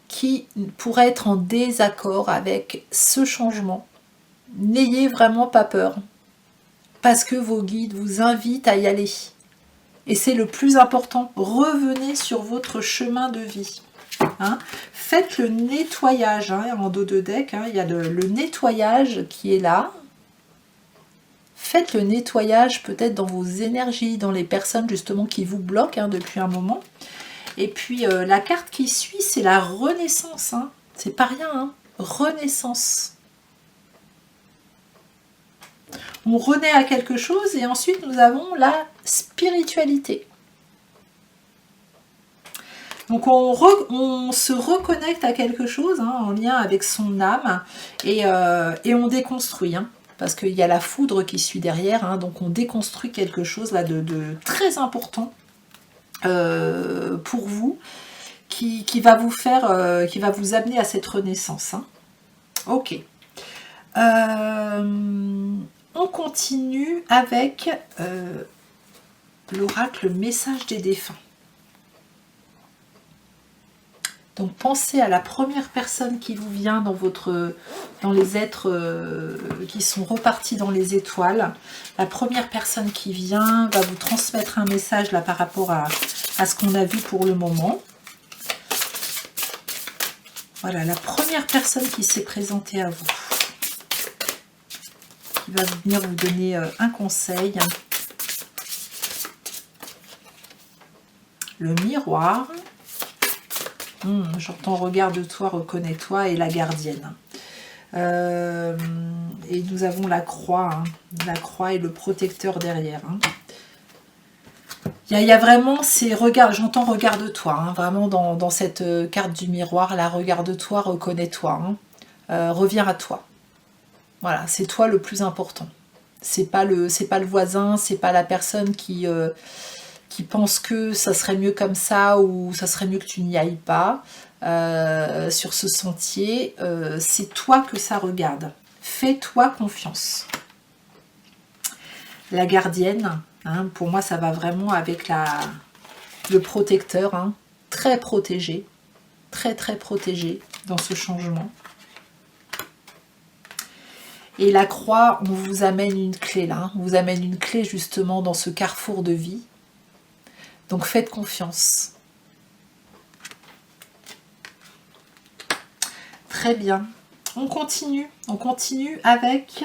qui pourraient être en désaccord avec ce changement. N'ayez vraiment pas peur. Parce que vos guides vous invitent à y aller. Et c'est le plus important. Revenez sur votre chemin de vie. Hein, faites le nettoyage, hein, en dos de deck, hein, il y a le nettoyage qui est là. Faites le nettoyage peut-être dans vos énergies, dans les personnes justement qui vous bloquent, hein, depuis un moment. Et puis la carte qui suit, c'est la renaissance, hein. C'est pas rien, hein. Renaissance. On renaît à quelque chose et ensuite nous avons la spiritualité. Donc on se reconnecte à quelque chose, hein, en lien avec son âme et on déconstruit, hein, parce qu'il y a la foudre qui suit derrière, hein, donc on déconstruit quelque chose là de très important pour vous qui va vous faire, qui va vous amener à cette renaissance, hein. Ok. On continue avec l'oracle message des défunts. Donc pensez à la première personne qui vous vient dans les êtres qui sont repartis dans les étoiles. La première personne qui vient va vous transmettre un message là par rapport à ce qu'on a vu pour le moment. Voilà, la première personne qui s'est présentée à vous. Qui va venir vous donner un conseil. Le miroir. J'entends regarde-toi, reconnais-toi et la gardienne. Et nous avons la croix, hein, la croix et le protecteur derrière. Hein. Il y a vraiment ces regards, j'entends regarde-toi, hein, vraiment dans cette carte du miroir, là, regarde-toi, reconnais-toi, hein, reviens à toi. Voilà, c'est toi le plus important. C'est pas le voisin, c'est pas la personne qui pense que ça serait mieux comme ça ou ça serait mieux que tu n'y ailles pas sur ce sentier. C'est toi que ça regarde. Fais-toi confiance. La gardienne, hein, pour moi ça va vraiment avec le protecteur, hein, très protégé, très protégé dans ce changement. Et la croix, on vous amène une clé là, on vous amène une clé justement dans ce carrefour de vie. Donc faites confiance. Très bien. On continue avec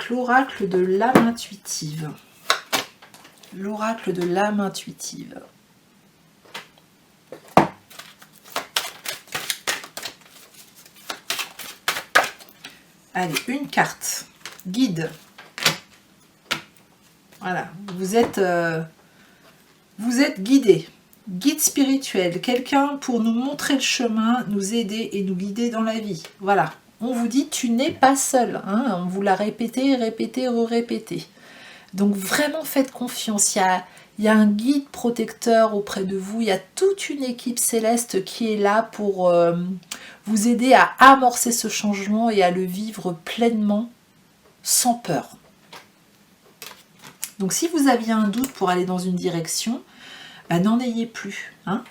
l'oracle de l'âme intuitive. L'oracle de l'âme intuitive. Allez, une carte. Guide. Voilà, vous êtes guidé. Guide spirituel, quelqu'un pour nous montrer le chemin, nous aider et nous guider dans la vie. Voilà, on vous dit tu n'es pas seul, hein, on vous l'a répété, re-répété. Donc vraiment faites confiance, il Il y a un guide protecteur auprès de vous, il y a toute une équipe céleste qui est là pour vous aider à amorcer ce changement et à le vivre pleinement, sans peur. Donc si vous aviez un doute pour aller dans une direction, n'en ayez plus, hein,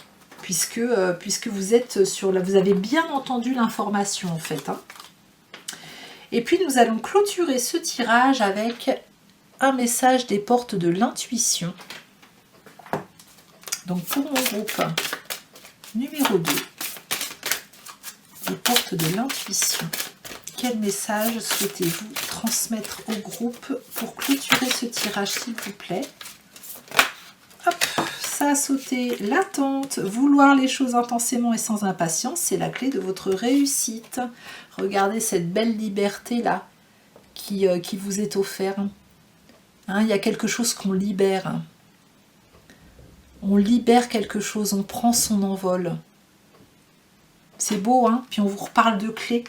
puisque vous êtes vous avez bien entendu l'information en fait. Hein. Et puis nous allons clôturer ce tirage avec un message des portes de l'intuition. Donc pour mon groupe numéro 2, les portes de l'intuition, quel message souhaitez-vous transmettre au groupe pour clôturer ce tirage s'il vous plaît? Hop, ça a sauté. L'attente, vouloir les choses intensément et sans impatience, c'est la clé de votre réussite. Regardez cette belle liberté là qui vous est offerte. Hein, il y a quelque chose qu'on libère. On libère quelque chose, on prend son envol. C'est beau, hein? Puis on vous reparle de clés.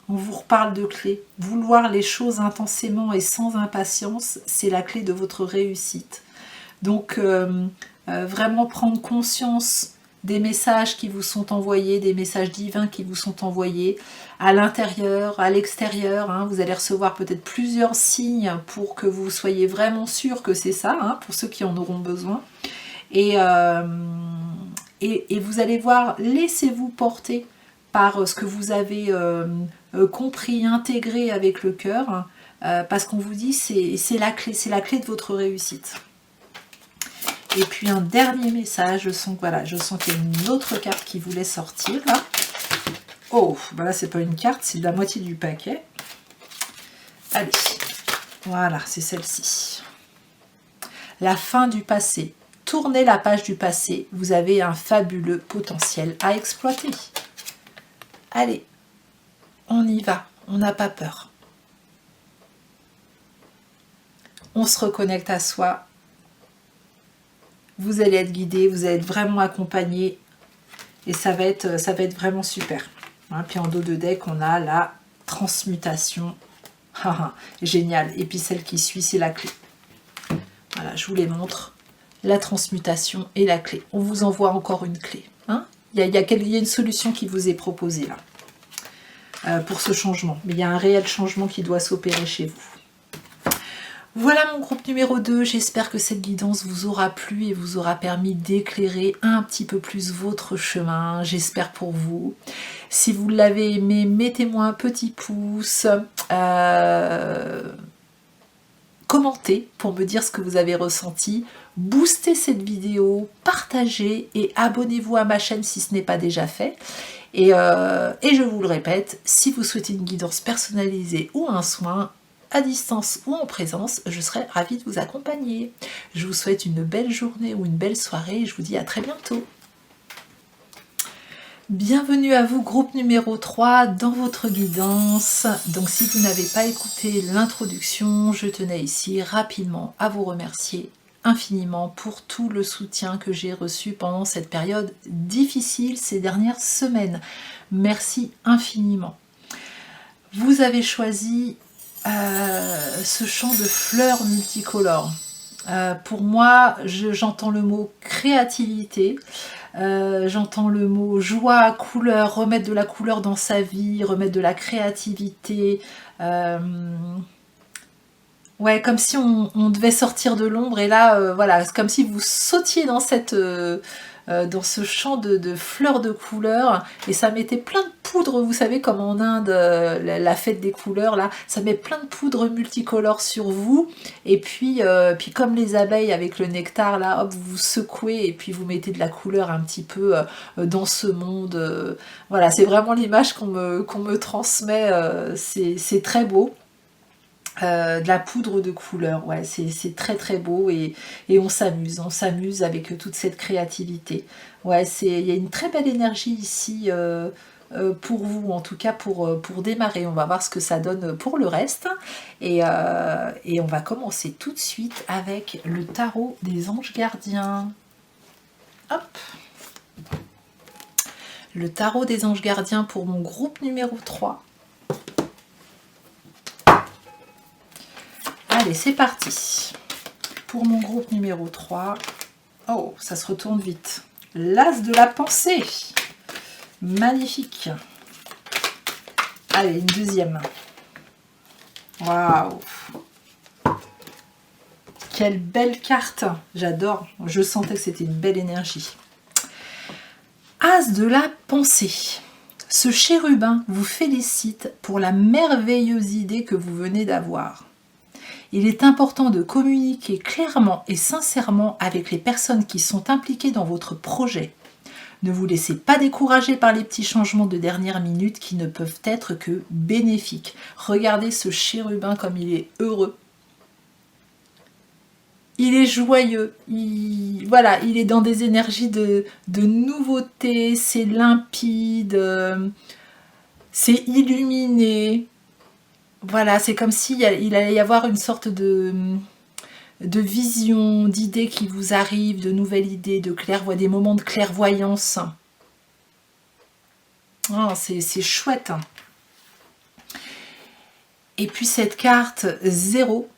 On vous reparle de clés. Vouloir les choses intensément et sans impatience, c'est la clé de votre réussite. Donc, vraiment prendre conscience des messages qui vous sont envoyés, des messages divins qui vous sont envoyés, à l'intérieur, à l'extérieur. Hein, vous allez recevoir peut-être plusieurs signes pour que vous soyez vraiment sûr que c'est ça, hein, pour ceux qui en auront besoin. Et vous allez voir, laissez-vous porter par ce que vous avez compris, intégré avec le cœur, parce qu'on vous dit c'est la clé de votre réussite. Et puis un dernier message, je sens qu'il y a une autre carte qui voulait sortir là. Oh, bah là c'est pas une carte, c'est la moitié du paquet. Allez, voilà, c'est celle-ci. La fin du passé. Tournez la page du passé, vous avez un fabuleux potentiel à exploiter. Allez, on y va, on n'a pas peur. On se reconnecte à soi. Vous allez être guidé, vous allez être vraiment accompagné et ça va être vraiment super. Hein, puis en dos de deck, on a la transmutation. Génial. Et puis celle qui suit, c'est la clé. Voilà, je vous les montre. La transmutation et la clé. On vous envoie encore une clé. Hein, il y a une solution qui vous est proposée là pour ce changement. Mais il y a un réel changement qui doit s'opérer chez vous. Voilà mon groupe numéro 2, j'espère que cette guidance vous aura plu et vous aura permis d'éclairer un petit peu plus votre chemin, j'espère pour vous. Si vous l'avez aimé, mettez-moi un petit pouce, commentez pour me dire ce que vous avez ressenti, boostez cette vidéo, partagez et abonnez-vous à ma chaîne si ce n'est pas déjà fait. Et je vous le répète, si vous souhaitez une guidance personnalisée ou un soin, à distance ou en présence, je serai ravie de vous accompagner. Je vous souhaite une belle journée ou une belle soirée et je vous dis à très bientôt. Bienvenue à vous, groupe numéro 3 dans votre guidance. Donc si vous n'avez pas écouté l'introduction, je tenais ici rapidement à vous remercier infiniment pour tout le soutien que j'ai reçu pendant cette période difficile ces dernières semaines. Merci infiniment. Vous avez choisi ce champ de fleurs multicolores. Pour moi, j'entends le mot créativité, j'entends le mot joie, couleur, remettre de la couleur dans sa vie, remettre de la créativité. Ouais, comme si on devait sortir de l'ombre et là, voilà, c'est comme si vous sautiez dans dans ce champ de fleurs de couleurs et ça mettait plein de poudre, vous savez comme en Inde, la fête des couleurs là, ça met plein de poudre multicolore sur vous et puis comme les abeilles avec le nectar là, hop, vous secouez et puis vous mettez de la couleur un petit peu dans ce monde. Voilà, c'est vraiment l'image qu'on me transmet, c'est très beau. De la poudre de couleur, ouais, c'est très très beau et on s'amuse avec toute cette créativité. Ouais, il y a une très belle énergie ici pour vous, en tout cas pour démarrer. On va voir ce que ça donne pour le reste et on va commencer tout de suite avec le tarot des anges gardiens. Hop, le tarot des anges gardiens pour mon groupe numéro 3. Allez, c'est parti. Pour mon groupe numéro 3, oh, ça se retourne vite. L'As de la pensée. Magnifique. Allez, une deuxième. Waouh. Quelle belle carte. J'adore. Je sentais que c'était une belle énergie. As de la pensée. Ce chérubin vous félicite pour la merveilleuse idée que vous venez d'avoir. Il est important de communiquer clairement et sincèrement avec les personnes qui sont impliquées dans votre projet. Ne vous laissez pas décourager par les petits changements de dernière minute qui ne peuvent être que bénéfiques. Regardez ce chérubin comme il est heureux. Il est joyeux, voilà, il est dans des énergies de nouveauté, c'est limpide, c'est illuminé. Voilà, c'est comme s'il allait y avoir une sorte de vision, d'idées qui vous arrivent, de nouvelles idées, des moments de clairvoyance. Oh, c'est chouette. Et puis cette carte 0.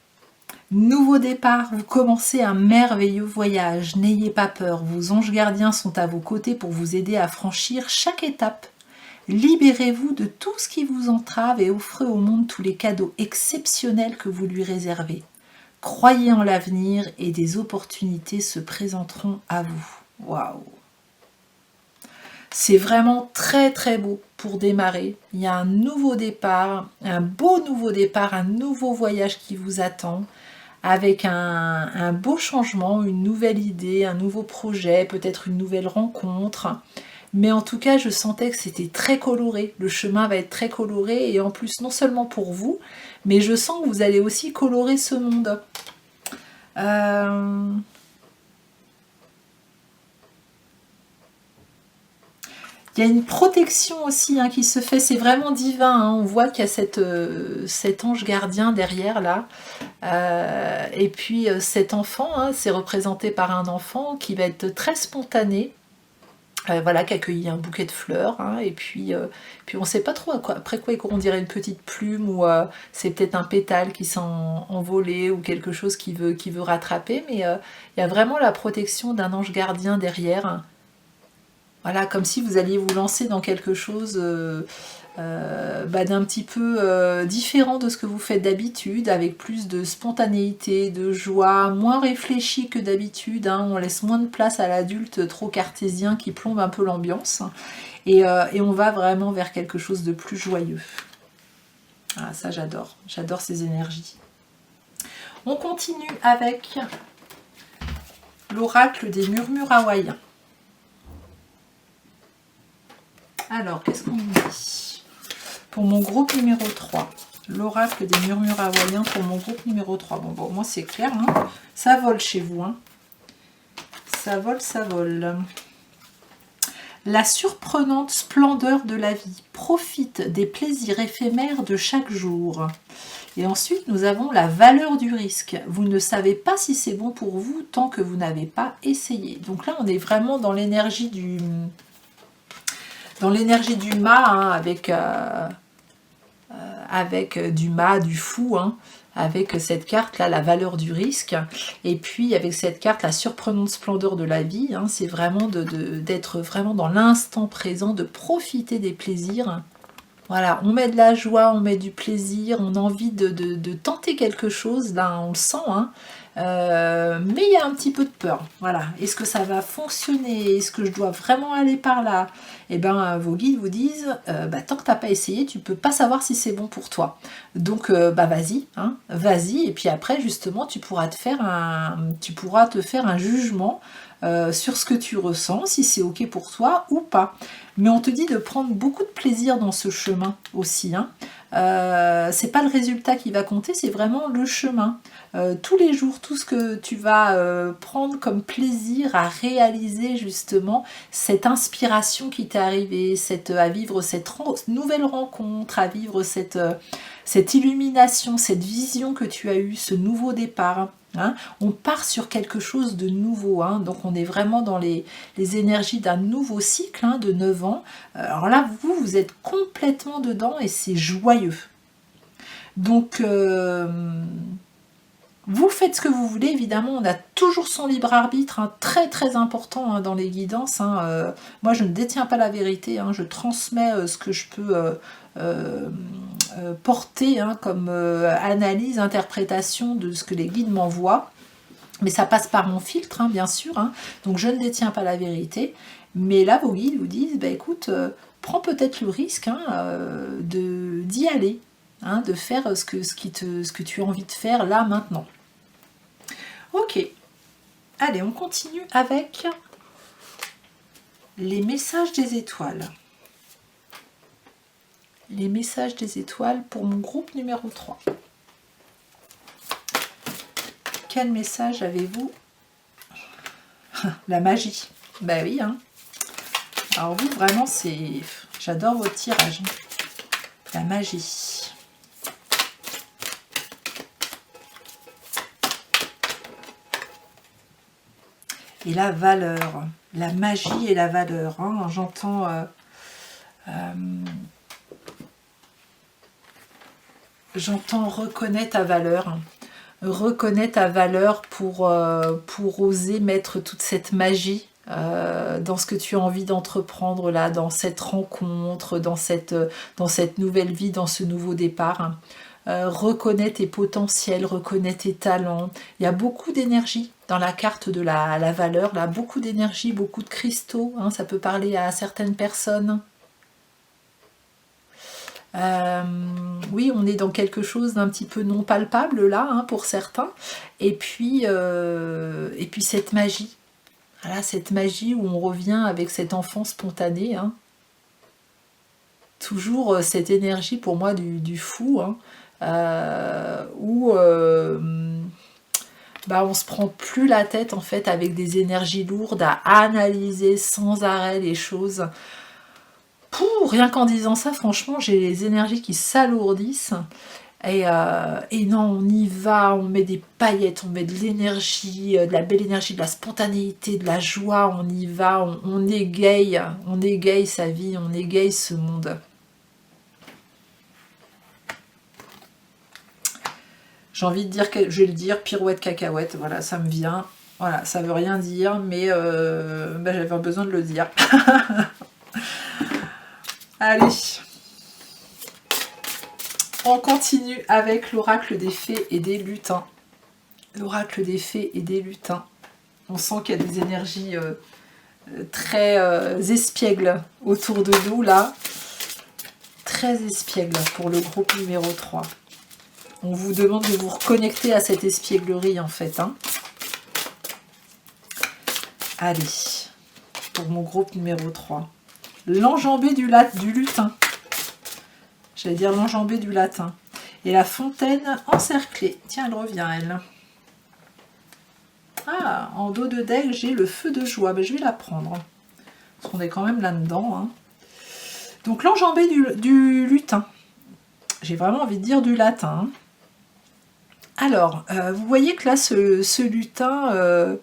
Nouveau départ, vous commencez un merveilleux voyage. N'ayez pas peur, vos anges gardiens sont à vos côtés pour vous aider à franchir chaque étape. Libérez-vous de tout ce qui vous entrave et offrez au monde tous les cadeaux exceptionnels que vous lui réservez. Croyez en l'avenir et des opportunités se présenteront à vous. Waouh! C'est vraiment très très beau pour démarrer. Il y a un nouveau départ, un beau nouveau départ, un nouveau voyage qui vous attend, avec un beau changement, une nouvelle idée, un nouveau projet, peut-être une nouvelle rencontre. Mais en tout cas, je sentais que c'était très coloré. Le chemin va être très coloré et en plus, non seulement pour vous, mais je sens que vous allez aussi colorer ce monde. Il y a une protection aussi qui se fait, c'est vraiment divin. On voit qu'il y a cet ange gardien derrière là. Et puis cet enfant, c'est représenté par un enfant qui va être très spontané. Voilà, qui accueillit un bouquet de fleurs, et puis on ne sait pas trop après quoi on dirait une petite plume, ou c'est peut-être un pétale qui s'est envolé, ou quelque chose qui veut rattraper, mais il y a vraiment la protection d'un ange gardien derrière. Voilà, comme si vous alliez vous lancer dans quelque chose d'un petit peu différent de ce que vous faites d'habitude, avec plus de spontanéité, de joie, moins réfléchi que d'habitude. On laisse moins de place à l'adulte trop cartésien qui plombe un peu l'ambiance. Et on va vraiment vers quelque chose de plus joyeux. Ah, ça j'adore ces énergies. On continue avec l'oracle des murmures hawaïens. Alors, qu'est-ce qu'on nous dit pour mon groupe numéro 3? L'oracle des murmures hawaïens pour mon groupe numéro 3. Bon, moi c'est clair, ça vole chez vous. Ça vole, ça vole. La surprenante splendeur de la vie. Profite des plaisirs éphémères de chaque jour. Et ensuite, nous avons la valeur du risque. Vous ne savez pas si c'est bon pour vous tant que vous n'avez pas essayé. Donc là, on est vraiment dans l'énergie du mât, avec du mât, du fou, avec cette carte là, la valeur du risque, et puis avec cette carte, la surprenante splendeur de la vie, c'est vraiment d'être vraiment dans l'instant présent, de profiter des plaisirs. Voilà, on met de la joie, on met du plaisir, on a envie de tenter quelque chose, là on le sent, mais il y a un petit peu de peur. Voilà, est-ce que ça va fonctionner? Est-ce que je dois vraiment aller par là? Eh bien, vos guides vous disent, tant que tu n'as pas essayé, tu ne peux pas savoir si c'est bon pour toi. Donc, vas-y, vas-y, et puis après, justement, tu pourras te faire un jugement sur ce que tu ressens, si c'est ok pour toi ou pas. Mais on te dit de prendre beaucoup de plaisir dans ce chemin aussi. C'est pas le résultat qui va compter, c'est vraiment le chemin. Tous les jours, tout ce que tu vas prendre comme plaisir à réaliser justement cette inspiration qui t'est arrivée, à vivre cette nouvelle rencontre, à vivre cette illumination, cette vision que tu as eue, ce nouveau départ. On part sur quelque chose de nouveau, donc on est vraiment dans les énergies d'un nouveau cycle de 9 ans. Alors là, vous êtes complètement dedans et c'est joyeux. Donc, Vous faites ce que vous voulez, évidemment, on a toujours son libre arbitre, hein, très très important, hein, dans les guidances. Hein, moi, je ne détiens pas la vérité, hein, je transmets ce que je peux porter, hein, comme analyse, interprétation de ce que les guides m'envoient. Mais ça passe par mon filtre, hein, bien sûr, hein, donc je ne détiens pas la vérité. Mais là, vos guides vous disent, bah, écoute, prends peut-être le risque, hein, d'y aller. Hein, de faire ce que tu as envie de faire là, maintenant. Ok, allez, on continue avec les messages des étoiles. Les messages des étoiles pour mon groupe numéro 3. Quel message avez-vous? La magie. Ben oui, hein. Alors vous, vraiment, c'est... J'adore votre tirage. La magie. Et la valeur, la magie et la valeur. Hein. J'entends reconnaître ta valeur. Reconnaître ta valeur pour oser mettre toute cette magie dans ce que tu as envie d'entreprendre là, dans cette rencontre, dans cette nouvelle vie, dans ce nouveau départ. Hein. Reconnais tes potentiels, reconnais tes talents. Il y a beaucoup d'énergie dans la carte de la valeur, là, beaucoup d'énergie, beaucoup de cristaux, hein, ça peut parler à certaines personnes. Oui, on est dans quelque chose d'un petit peu non palpable là, hein, pour certains. Et puis cette magie. Voilà, cette magie où on revient avec cet enfant spontané. Hein. Toujours cette énergie pour moi du fou, hein. Où on se prend plus la tête en fait avec des énergies lourdes à analyser sans arrêt les choses. Rien qu'en disant ça, franchement, j'ai les énergies qui s'alourdissent. Et non, on y va, on met des paillettes, on met de l'énergie, de la belle énergie, de la spontanéité, de la joie, on y va, on égaye sa vie, on égaye ce monde. J'ai envie de dire, je vais le dire, pirouette cacahuète, voilà, ça me vient. Voilà, ça veut rien dire, mais j'avais besoin de le dire. Allez. On continue avec l'oracle des fées et des lutins. L'oracle des fées et des lutins. On sent qu'il y a des énergies très espiègles autour de nous, là. Très espiègles pour le groupe numéro 3. On vous demande de vous reconnecter à cette espièglerie, en fait. Hein. Allez, pour mon groupe numéro 3. L'enjambé du lutin. J'allais dire l'enjambé du latin. Et la fontaine encerclée. Tiens, elle revient, elle. Ah, en dos de deck, j'ai le feu de joie. Je vais la prendre. Parce qu'on est quand même là-dedans. Hein. Donc, l'enjambé du lutin. J'ai vraiment envie de dire du latin. Hein. Alors, vous voyez que là, ce lutin,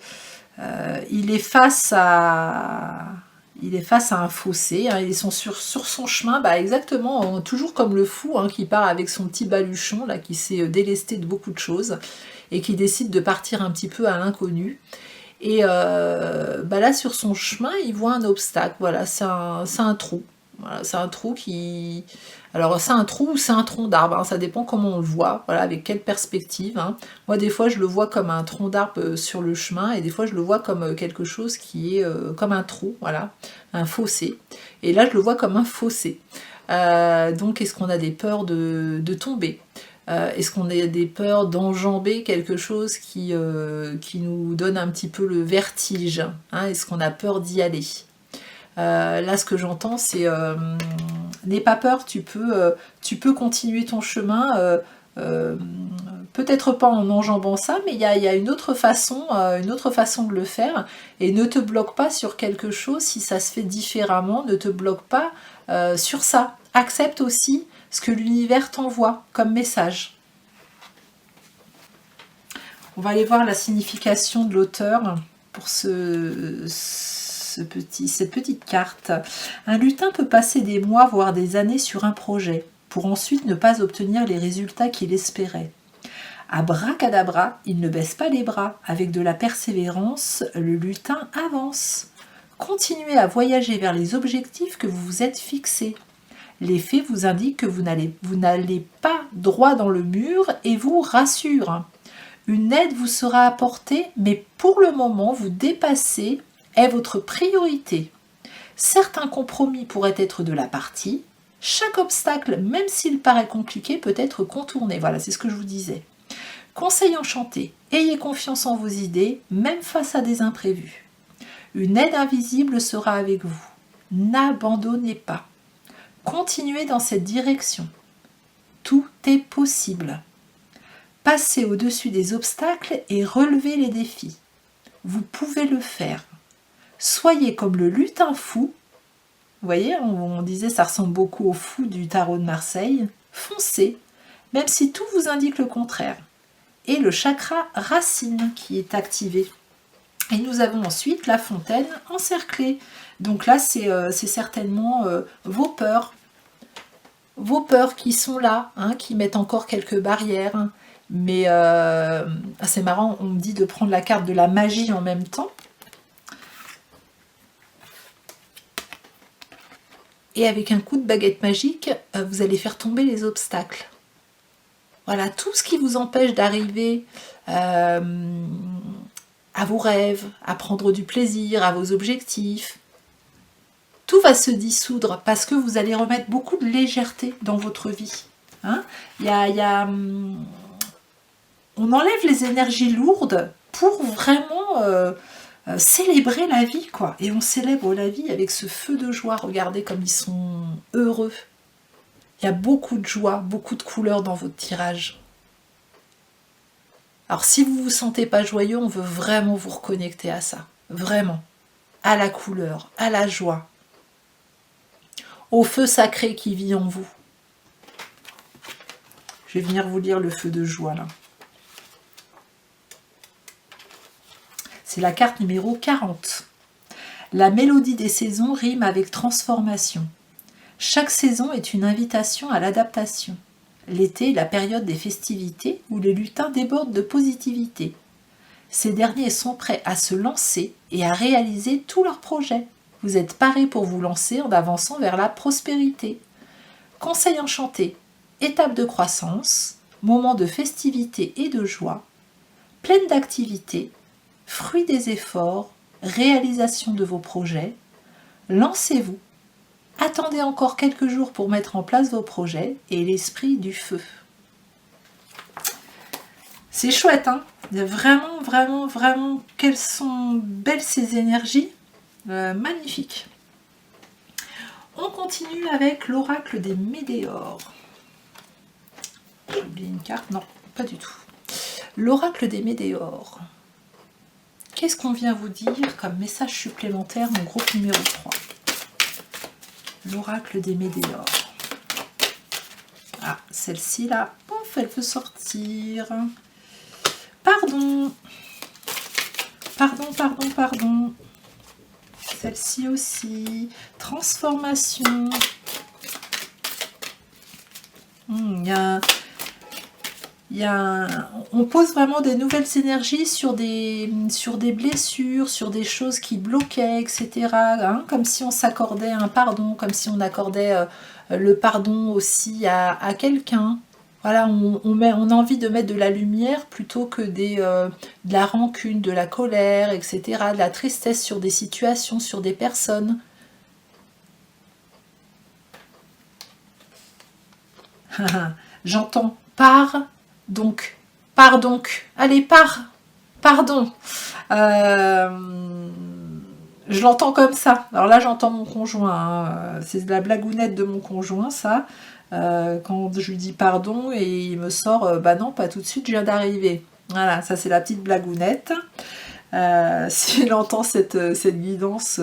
il est face à un fossé, hein, ils sont sur son chemin, exactement, toujours comme le fou, hein, qui part avec son petit baluchon, là, qui s'est délesté de beaucoup de choses, et qui décide de partir un petit peu à l'inconnu. Et là, sur son chemin, il voit un obstacle, voilà, c'est un trou. Voilà, c'est un trou qui... Alors, c'est un trou ou c'est un tronc d'arbre, hein, ça dépend comment on le voit, voilà, avec quelle perspective. Hein. Moi, des fois, je le vois comme un tronc d'arbre sur le chemin, et des fois, je le vois comme quelque chose qui est comme un trou, voilà, un fossé. Et là, je le vois comme un fossé. Donc, est-ce qu'on a des peurs de tomber? Est-ce qu'on a des peurs d'enjamber quelque chose qui nous donne un petit peu le vertige, hein? Est-ce qu'on a peur d'y aller? Là, ce que j'entends, c'est n'aie pas peur, tu peux continuer ton chemin, peut-être pas en enjambant ça, mais il y a une autre façon de le faire, et ne te bloque pas sur quelque chose si ça se fait différemment, ne te bloque pas sur ça. Accepte aussi ce que l'univers t'envoie comme message. On va aller voir la signification de l'auteur pour cette petite carte. Un lutin peut passer des mois, voire des années sur un projet, pour ensuite ne pas obtenir les résultats qu'il espérait. Abracadabra, il ne baisse pas les bras. Avec de la persévérance, le lutin avance. Continuez à voyager vers les objectifs que vous vous êtes fixés. Les faits vous indiquent que vous n'allez pas droit dans le mur et vous rassurent. Une aide vous sera apportée, mais pour le moment, vous dépassez est votre priorité. Certains compromis pourraient être de la partie. Chaque obstacle, même s'il paraît compliqué, peut être contourné. Voilà, c'est ce que je vous disais. Conseil enchanté, ayez confiance en vos idées, même face à des imprévus. Une aide invisible sera avec vous. N'abandonnez pas. Continuez dans cette direction. Tout est possible. Passez au-dessus des obstacles et relevez les défis. Vous pouvez le faire. Soyez comme le lutin fou. Vous voyez, on disait ça ressemble beaucoup au fou du tarot de Marseille. Foncez, même si tout vous indique le contraire. Et le chakra racine qui est activé. Et nous avons ensuite la fontaine encerclée. Donc là, c'est certainement vos peurs. Vos peurs qui sont là, hein, qui mettent encore quelques barrières. Mais c'est marrant, on me dit de prendre la carte de la magie en même temps. Et avec un coup de baguette magique, vous allez faire tomber les obstacles. Voilà, tout ce qui vous empêche d'arriver à vos rêves, à prendre du plaisir, à vos objectifs. Tout va se dissoudre parce que vous allez remettre beaucoup de légèreté dans votre vie. Hein, on enlève les énergies lourdes pour vraiment célébrer la vie, quoi. Et on célèbre la vie avec ce feu de joie. Regardez comme ils sont heureux. Il y a beaucoup de joie, beaucoup de couleurs dans votre tirage. Alors si vous ne vous sentez pas joyeux, on veut vraiment vous reconnecter à ça. Vraiment. À la couleur, à la joie. Au feu sacré qui vit en vous. Je vais venir vous lire le feu de joie là. C'est la carte numéro 40. La mélodie des saisons rime avec transformation. Chaque saison est une invitation à l'adaptation. L'été est la période des festivités où les lutins débordent de positivité. Ces derniers sont prêts à se lancer et à réaliser tous leurs projets. Vous êtes parés pour vous lancer en avançant vers la prospérité. Conseil enchanté, étape de croissance, moment de festivité et de joie, pleine d'activité, fruit des efforts, réalisation de vos projets. Lancez-vous. Attendez encore quelques jours pour mettre en place vos projets et l'esprit du feu. C'est chouette, hein? Vraiment, vraiment, vraiment, quelles sont belles ces énergies. Magnifique. On continue avec l'oracle des météores. J'ai oublié une carte? Non, pas du tout. L'oracle des météores. Qu'est-ce qu'on vient vous dire comme message supplémentaire, mon groupe numéro 3? L'oracle des météores. Ah, celle-ci là, pouf, elle peut sortir. Pardon. Pardon. Celle-ci aussi. Transformation. On pose vraiment des nouvelles énergies sur des blessures, sur des choses qui bloquaient, etc. Hein, comme si on s'accordait un pardon, comme si on accordait le pardon aussi à quelqu'un. Voilà, on a envie de mettre de la lumière plutôt que de la rancune, de la colère, etc. De la tristesse sur des situations, sur des personnes. J'entends donc, allez, pardon. Je l'entends comme ça. Alors là, j'entends mon conjoint. Hein. C'est de la blagounette de mon conjoint, ça. Quand je lui dis pardon, et il me sort, bah non, pas tout de suite, je viens d'arriver. Voilà, ça c'est la petite blagounette. S'il entend cette guidance,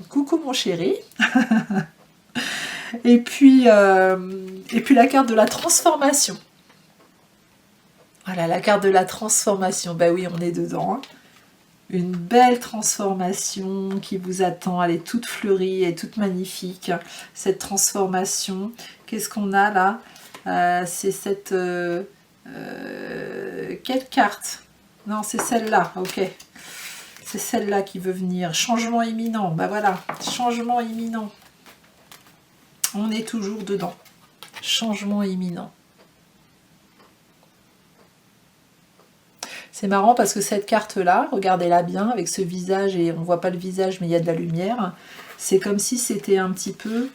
coucou mon chéri. Et puis la carte de la transformation. Voilà, la carte de la transformation. Ben oui, on est dedans. Hein. Une belle transformation qui vous attend. Elle est toute fleurie, elle est toute magnifique. Cette transformation. Qu'est-ce qu'on a là? C'est cette Quelle carte? Non, c'est celle-là, ok. C'est celle-là qui veut venir. Changement imminent, bah voilà, changement imminent. On est toujours dedans. Changement imminent. C'est marrant parce que cette carte-là, regardez-la bien, avec ce visage, et on ne voit pas le visage, mais il y a de la lumière. C'est comme si c'était un petit peu,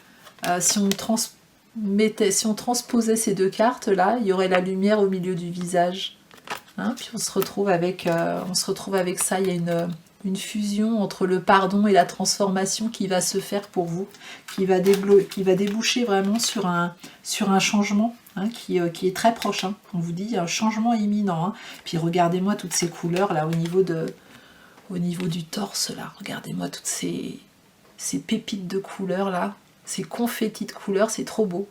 si on transposait ces deux cartes-là, il y aurait la lumière au milieu du visage. Hein, puis on se retrouve avec ça. Il y a une fusion entre le pardon et la transformation qui va se faire pour vous, qui va déboucher vraiment sur un changement, hein, qui est très proche. Hein. On vous dit, il y a un changement imminent. Hein. Puis regardez-moi toutes ces couleurs là au niveau du torse là. Regardez-moi toutes ces pépites de couleurs là, ces confettis de couleurs, c'est trop beau.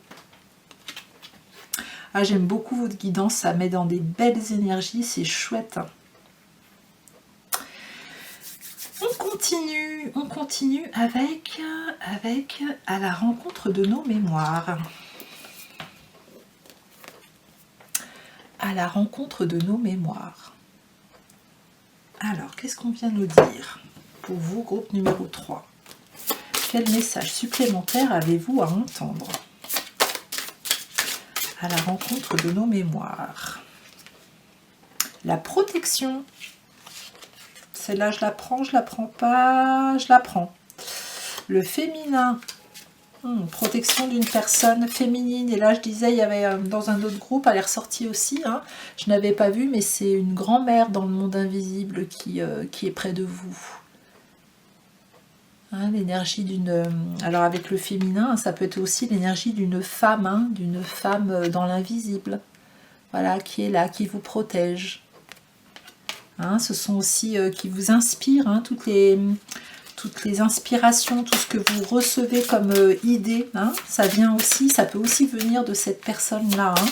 Ah, j'aime beaucoup votre guidance, ça met dans des belles énergies, c'est chouette. On continue avec à la rencontre de nos mémoires. À la rencontre de nos mémoires. Alors, qu'est-ce qu'on vient nous dire pour vous, groupe numéro 3? Quel message supplémentaire avez-vous à entendre? À la rencontre de nos mémoires. La protection. Celle-là, je la prends pas, je la prends. Le féminin. Protection d'une personne féminine. Et là, je disais, il y avait dans un autre groupe, elle est ressortie aussi. Hein, je n'avais pas vu, mais c'est une grand-mère dans le monde invisible qui est près de vous. Hein, l'énergie d'une... alors avec le féminin, ça peut être aussi l'énergie d'une femme, hein, dans l'invisible. Voilà, qui est là, qui vous protège. Hein, ce sont aussi qui vous inspirent, hein, toutes les inspirations, tout ce que vous recevez comme idée. Hein, ça vient aussi, ça peut aussi venir de cette personne-là. Hein.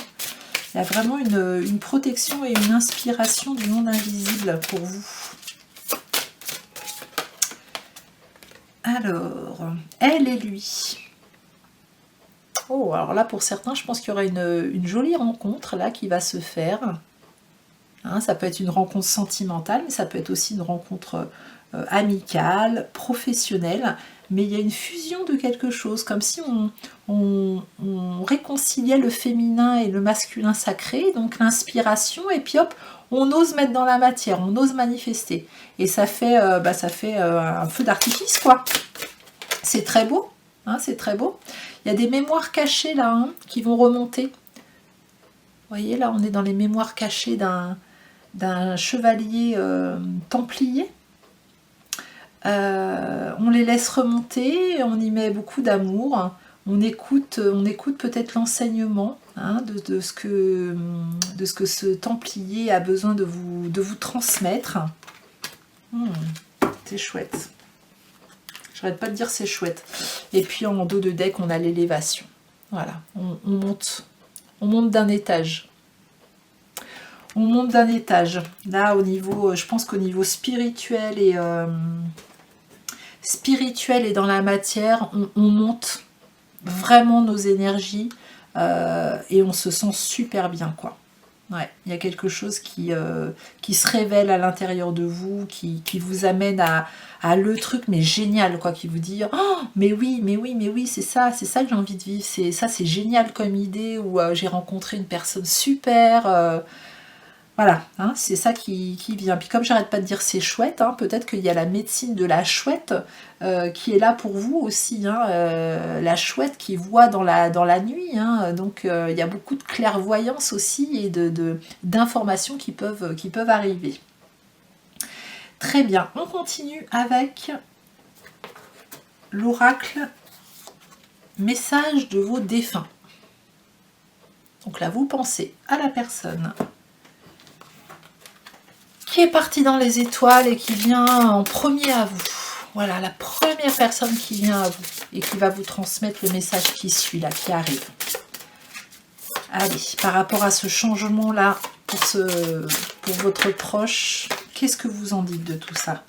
Il y a vraiment une protection et une inspiration du monde invisible pour vous. Alors, elle et lui. Oh, alors là, pour certains, je pense qu'il y aura une jolie rencontre là qui va se faire. Hein, ça peut être une rencontre sentimentale, mais ça peut être aussi une rencontre amicale, professionnelle. Mais il y a une fusion de quelque chose, comme si on réconciliait le féminin et le masculin sacré, donc l'inspiration, et puis hop, on ose mettre dans la matière, on ose manifester. Et ça fait un feu d'artifice, quoi. C'est très beau, hein, c'est très beau. Il y a des mémoires cachées, là, hein, qui vont remonter. Vous voyez, là, on est dans les mémoires cachées d'un chevalier templier. On les laisse remonter, on y met beaucoup d'amour. On écoute peut-être l'enseignement, hein, de ce que ce templier a besoin de vous transmettre. C'est chouette. J'arrête pas de dire c'est chouette. Et puis en dos de deck, on a l'élévation. Voilà, on monte d'un étage. On monte d'un étage. Là, au niveau, je pense qu'au niveau spirituel et dans la matière, on monte vraiment nos énergies et on se sent super bien, quoi. Ouais, il y a quelque chose qui se révèle à l'intérieur de vous, qui vous amène à le truc, mais génial, quoi, qui vous dit oh, mais oui, c'est ça que j'ai envie de vivre, c'est génial comme idée, ou j'ai rencontré une personne super. Voilà, hein, c'est ça qui vient. Puis comme j'arrête pas de dire c'est chouette, hein, peut-être qu'il y a la médecine de la chouette qui est là pour vous aussi. Hein, la chouette qui voit dans la nuit. Hein, donc il y a beaucoup de clairvoyance aussi et d'informations qui peuvent arriver. Très bien, on continue avec l'oracle message de vos défunts. Donc là, vous pensez à la personne qui est parti dans les étoiles et qui vient en premier à vous. Voilà, la première personne qui vient à vous et qui va vous transmettre le message qui suit, là, qui arrive. Allez, par rapport à ce changement-là, pour votre proche, qu'est-ce que vous en dites de tout ça?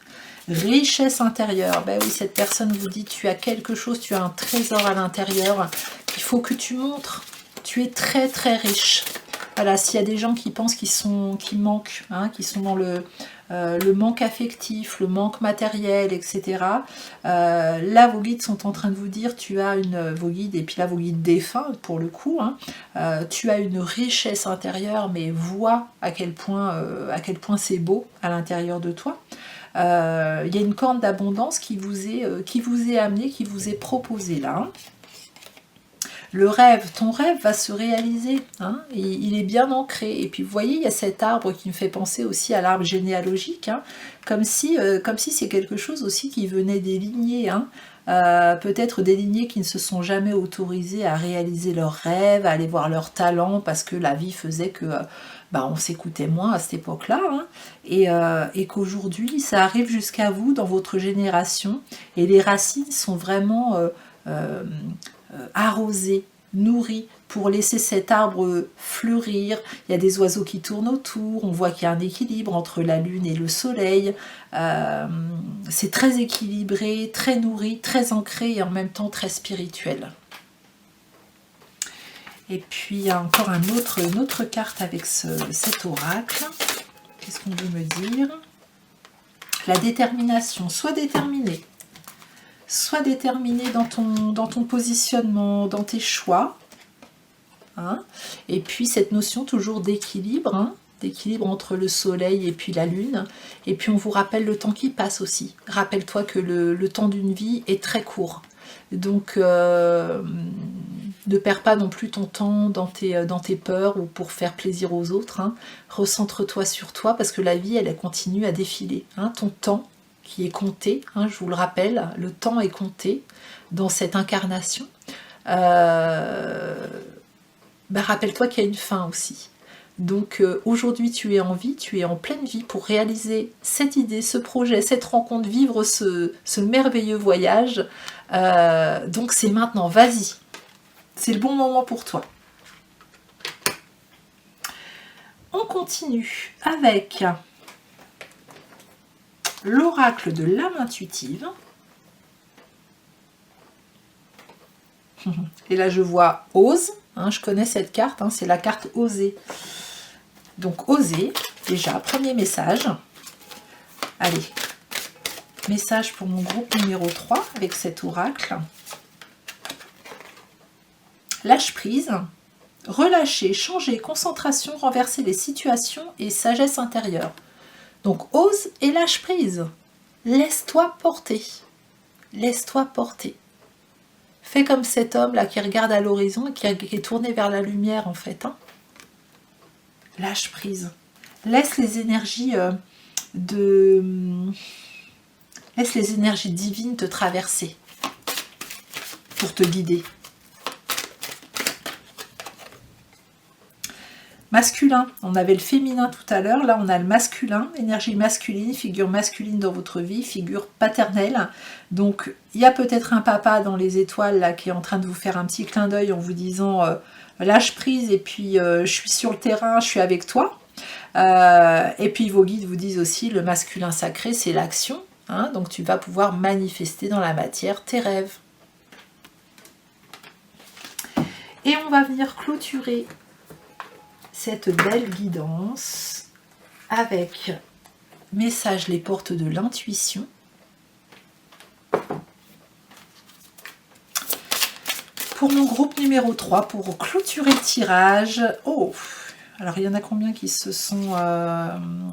Richesse intérieure. Ben oui, cette personne vous dit, tu as quelque chose, tu as un trésor à l'intérieur. Il faut que tu montres. Tu es très très riche. Voilà, s'il y a des gens qui pensent qu'ils manquent, hein, qui sont dans le manque affectif, le manque matériel, etc. Là, vos guides sont en train de vous dire, vos guides, et puis là, vos guides défunts, pour le coup, hein, tu as une richesse intérieure, mais vois à quel point c'est beau à l'intérieur de toi. Il y a une corne d'abondance qui vous est amenée, qui vous est proposée là. Hein. Ton rêve va se réaliser, hein, il est bien ancré. Et puis vous voyez, il y a cet arbre qui me fait penser aussi à l'arbre généalogique, hein, comme si c'est quelque chose aussi qui venait des lignées, hein, peut-être des lignées qui ne se sont jamais autorisées à réaliser leurs rêves, à aller voir leurs talents, parce que la vie faisait que on s'écoutait moins à cette époque-là, hein, et qu'aujourd'hui, ça arrive jusqu'à vous, dans votre génération, et les racines sont vraiment... arrosé, nourri, pour laisser cet arbre fleurir. Il y a des oiseaux qui tournent autour, on voit qu'il y a un équilibre entre la lune et le soleil. C'est très équilibré, très nourri, très ancré et en même temps très spirituel. Et puis il y a encore une autre carte avec cet oracle. Qu'est-ce qu'on veut me dire? La détermination. Sois déterminé. Sois déterminé dans ton positionnement, dans tes choix. Hein, et puis cette notion toujours d'équilibre, hein, d'équilibre entre le soleil et puis la lune. Et puis on vous rappelle le temps qui passe aussi. Rappelle-toi que le temps d'une vie est très court. Donc ne perds pas non plus ton temps dans tes peurs ou pour faire plaisir aux autres. Hein. Recentre-toi sur toi parce que la vie, elle continue à défiler. Hein, ton temps qui est compté, hein, je vous le rappelle, le temps est compté dans cette incarnation. Rappelle-toi qu'il y a une fin aussi. Donc aujourd'hui tu es en vie, tu es en pleine vie pour réaliser cette idée, ce projet, cette rencontre, vivre ce merveilleux voyage. Donc c'est maintenant, vas-y. C'est le bon moment pour toi. On continue avec l'oracle de l'âme intuitive. Et là je vois ose, hein, je connais cette carte, hein, c'est la carte oser. Donc oser, déjà, premier message. Allez, message pour mon groupe numéro 3 avec cet oracle. Lâche prise, relâcher, changer, concentration, renverser les situations et sagesse intérieure. Donc ose et lâche prise. Laisse-toi porter. Laisse-toi porter. Fais comme cet homme là qui regarde à l'horizon et qui est tourné vers la lumière en fait. Hein. Lâche prise. Laisse les énergies laisse les énergies divines te traverser pour te guider. Masculin, on avait le féminin tout à l'heure, là on a le masculin, énergie masculine, figure masculine dans votre vie, figure paternelle. Donc il y a peut-être un papa dans les étoiles là qui est en train de vous faire un petit clin d'œil en vous disant lâche prise et puis je suis sur le terrain, je suis avec toi. Et puis vos guides vous disent aussi le masculin sacré c'est l'action, hein, donc tu vas pouvoir manifester dans la matière tes rêves. Et on va venir clôturer cette belle guidance avec message les portes de l'intuition. Pour mon groupe numéro 3, pour clôturer le tirage. Oh, alors il y en a combien qui se sont...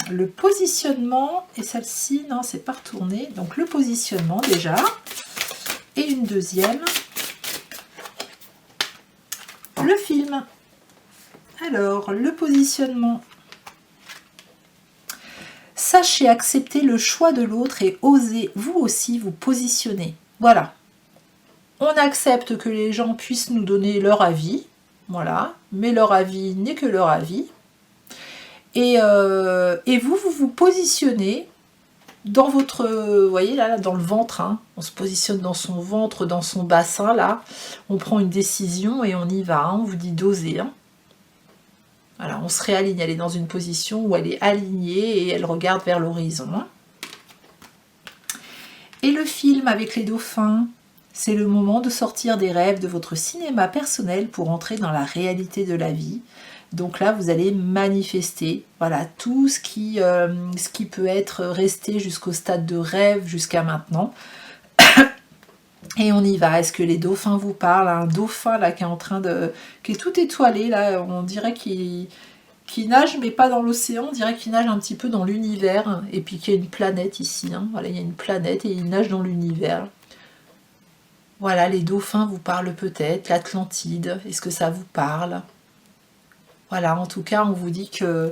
le positionnement, et celle-ci, non, c'est pas retourné. Donc le positionnement déjà. Et une deuxième. Le film. Alors, le positionnement. Sachez accepter le choix de l'autre et osez vous aussi vous positionner. Voilà. On accepte que les gens puissent nous donner leur avis. Voilà. Mais leur avis n'est que leur avis. Et vous vous positionnez dans votre... Vous voyez là, dans le ventre. Hein, on se positionne dans son ventre, dans son bassin. Là, on prend une décision et on y va. Hein, on vous dit d'oser. Hein. Voilà, on se réaligne, elle est dans une position où elle est alignée et elle regarde vers l'horizon. Et le film avec les dauphins, c'est le moment de sortir des rêves de votre cinéma personnel pour entrer dans la réalité de la vie. Donc là, vous allez manifester, voilà, tout ce qui peut être resté jusqu'au stade de rêve jusqu'à maintenant. Et on y va. Est-ce que les dauphins vous parlent? Un dauphin là qui est en train de... qui est tout étoilé, là, on dirait qu'il nage, mais pas dans l'océan, on dirait qu'il nage un petit peu dans l'univers. Et puis qu'il y a une planète ici, hein. Voilà, il y a une planète et il nage dans l'univers. Voilà, les dauphins vous parlent peut-être, l'Atlantide, est-ce que ça vous parle? Voilà, en tout cas, on vous dit que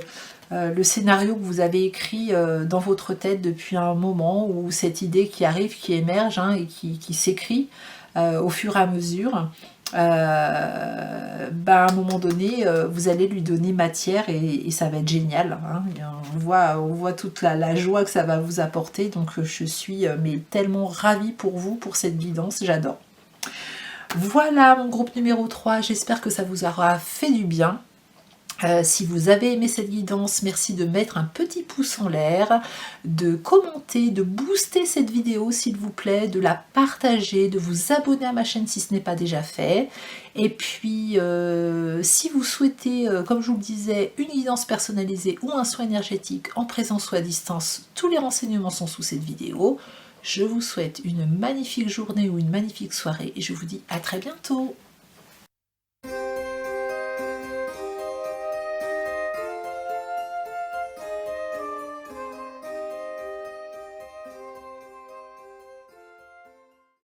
le scénario que vous avez écrit dans votre tête depuis un moment, ou cette idée qui arrive, qui émerge, hein, et qui s'écrit au fur et à mesure, à un moment donné, vous allez lui donner matière et ça va être génial, hein. On voit toute la joie que ça va vous apporter, donc je suis mais tellement ravie pour vous, pour cette guidance, j'adore. Voilà mon groupe numéro 3, j'espère que ça vous aura fait du bien. Si vous avez aimé cette guidance, merci de mettre un petit pouce en l'air, de commenter, de booster cette vidéo s'il vous plaît, de la partager, de vous abonner à ma chaîne si ce n'est pas déjà fait. Et puis, si vous souhaitez, comme je vous le disais, une guidance personnalisée ou un soin énergétique en présence ou à distance, tous les renseignements sont sous cette vidéo. Je vous souhaite une magnifique journée ou une magnifique soirée et je vous dis à très bientôt.